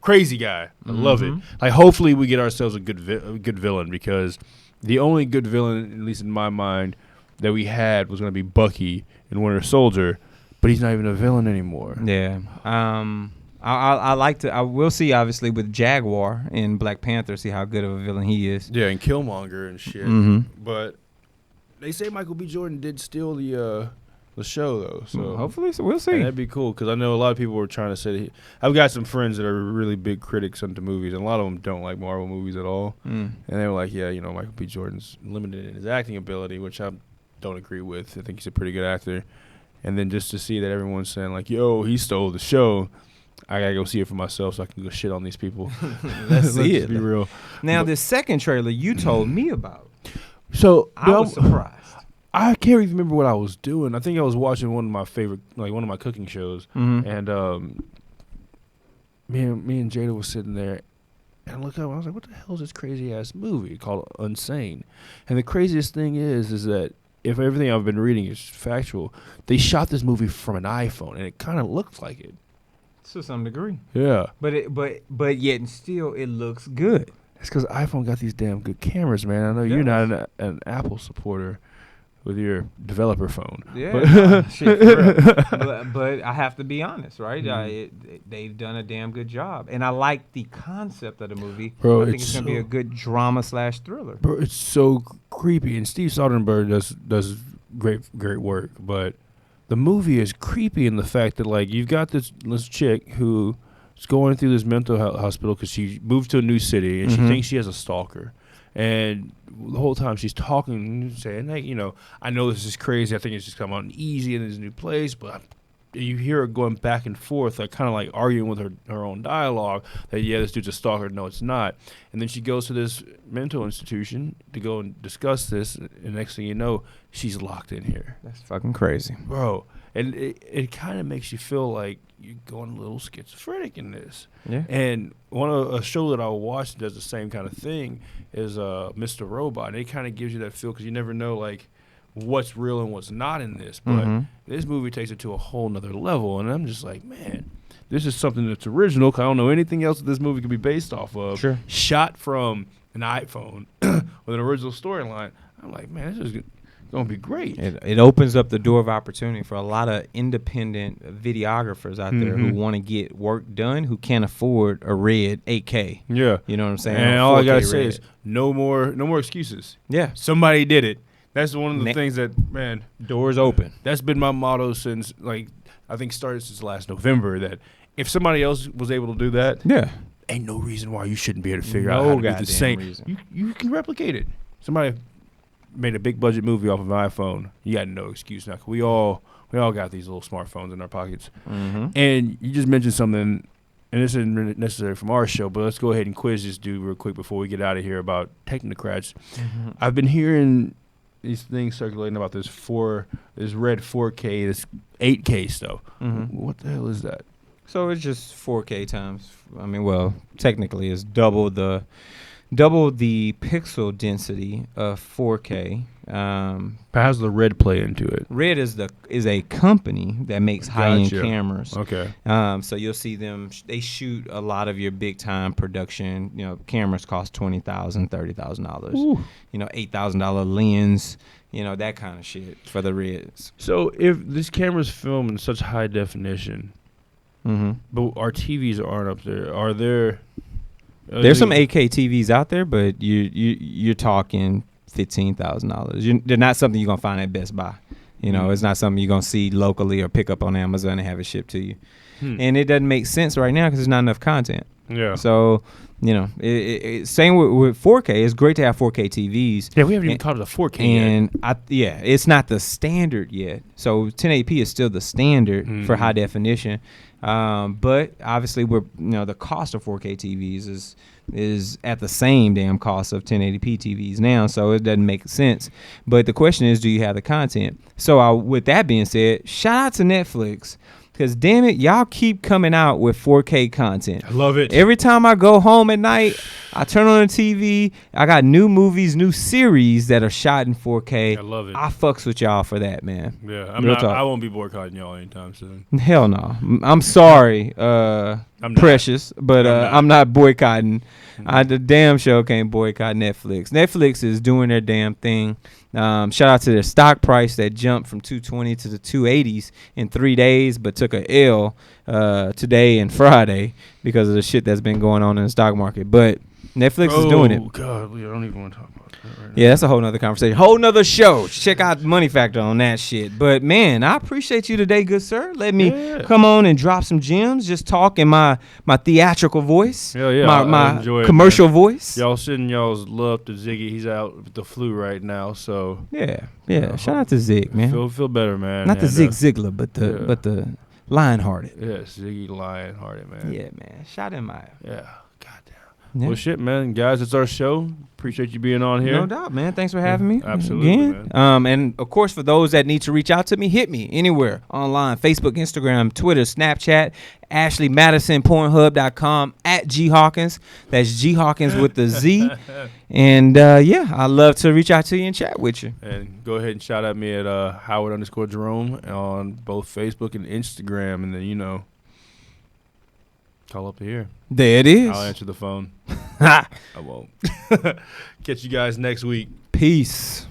Crazy guy. I love it. Like, hopefully we get ourselves a good villain, because the only good villain, at least in my mind, that we had was going to be Bucky in Winter Soldier, but he's not even a villain anymore. Yeah. I like to. I will see, obviously, with Jaguar in Black Panther, see how good of a villain he is. Yeah, and Killmonger and shit. But they say Michael B. Jordan did steal the show, though. So hopefully, so we'll see. And that'd be cool, because I know a lot of people were trying to say that I've got some friends that are really big critics into movies, and a lot of them don't like Marvel movies at all. And they were like, yeah, you know, Michael B. Jordan's limited in his acting ability, which I don't agree with. I think he's a pretty good actor. And then just to see that everyone's saying, like, yo, he stole the show, I gotta go see it for myself so I can go shit on these people. Let's see it. Be real. Now, this second trailer you told me about, So I was surprised. I can't even remember what I was doing. I think I was watching one of my favorite, like one of my cooking shows, and me and Jada was sitting there, and I looked up and I was like, what the hell is this crazy ass movie called Unsane? And the craziest thing is that if everything I've been reading is factual, they shot this movie from an iPhone, and it kind of looks like it. To some degree. Yeah. But yet and still it looks good. It's because iPhone got these damn good cameras, man. I know you're not an Apple supporter, with your developer phone. Yeah, But- shit, for real. But I have to be honest, right? Mm-hmm. They've done a damn good job, and I like the concept of the movie. Bro, I think it's it's gonna be a so- good drama/thriller. Bro, it's so creepy, and Steve Soderbergh does great work, but the movie is creepy in the fact that like you've got this chick who is going through this mental health hospital because she moved to a new city and she thinks she has a stalker, and the whole time she's talking, saying, "Hey, I know this is crazy. I think it's just come on easy in this new place," but you hear her going back and forth, like kind of like arguing with her own dialogue that, yeah, this dude's a stalker. No, it's not. And then she goes to this mental institution to go and discuss this. And next thing you know, she's locked in here. That's fucking crazy, Bro. And it kind of makes you feel like you're going a little schizophrenic in this. Yeah. And a show that I watch that does the same kind of thing is Mr. Robot. And it kind of gives you that feel because you never know, like, what's real and what's not in this. But this movie takes it to a whole nother level. And I'm just like, man, this is something that's original. 'Cause I don't know anything else that this movie could be based off of. Sure. Shot from an iPhone with an original storyline. I'm like, man, this is going to be great. It opens up the door of opportunity for a lot of independent videographers out there who want to get work done, who can't afford a red 8K. Yeah. You know what I'm saying? And Or all I 4K got to say red. is no more excuses. Yeah. Somebody did it. That's one of the things that, man, Doors open. that's been my motto since, like, I think started since last November, that if somebody else was able to do that, Yeah. ain't no reason why you shouldn't be able to figure out No how to do goddamn the same. reason. You can replicate it. Somebody made a big budget movie off of an iPhone. You got no excuse now. 'Cause we all got these little smartphones in our pockets. And you just mentioned something, and this isn't necessary from our show, but let's go ahead and quiz this dude real quick before we get out of here about technocrats. I've been hearing these things circulating about this red 4K, this 8K stuff. What the hell is that? So it's just 4K times. I mean, well, technically, it's double the pixel density of 4K. How's the red play into it? Red is a company that makes high-end Gotcha. cameras. Okay. So you'll see them. They shoot a lot of your big-time production. Cameras cost $20,000, $30,000. $8,000 lens. That kind of shit for the Reds. So if this camera's filmed in such high definition, but our TVs aren't up there, are there? There's some 8K TVs out there, but you're talking $15,000. They're not something you're gonna find at Best Buy. It's not something you're gonna see locally or pick up on Amazon and have it shipped to you. And it doesn't make sense right now because there's not enough content. Yeah. So same with 4K. It's great to have 4K TVs. Yeah, we haven't even called it a 4K yet. And it's not the standard yet. So 1080p is still the standard for high definition. But obviously the cost of 4K TVs is at the same damn cost of 1080p TVs now, so it doesn't make sense. But the question is, do you have the content? So with that being said, shout out to Netflix. Because, damn it, y'all keep coming out with 4K content. I love it. Every time I go home at night, I turn on the TV. I got new movies, new series that are shot in 4K. I love it. I fucks with y'all for that, man. Yeah, I won't be boycotting y'all anytime soon. Hell no. I'm sorry, Precious, but I'm not boycotting. The damn show can't boycott Netflix. Netflix is doing their damn thing. Shout out to their stock price that jumped from 220 to the 280s in 3 days, but took a L today and Friday because of the shit that's been going on in the stock market. But Netflix is doing it. Oh, God, I don't even want to talk about that right now. Yeah, that's a whole nother conversation. Whole nother show. Check out Money Factor on that shit. But, man, I appreciate you today, good sir. Let me come on and drop some gems. Just talk in my theatrical voice. Hell yeah, my enjoy it, commercial voice. Y'all sending y'all's love to Ziggy. He's out with the flu right now, so. Yeah. Shout out to Zig, man. Feel better, man. Not the Zig Ziglar, but the Lionhearted. Yeah, Ziggy Lionhearted, man. Yeah, man. Shout him out. Yeah. Goddamn. Yeah. Well, shit, man. Guys, it's our show. Appreciate you being on here. No doubt, man. Thanks for having me. Absolutely, again. man. And of course, for those that need to reach out to me, hit me anywhere online: Facebook, Instagram, Twitter, Snapchat, Ashley Madison, Pornhub.com, @GHawkins. That's G Hawkins with the Z. And I love to reach out to you and chat with you. And go ahead and shout at me at Howard_Jerome on both Facebook and Instagram, and then call up here. There it is. I'll answer the phone. I won't. Catch you guys next week. Peace.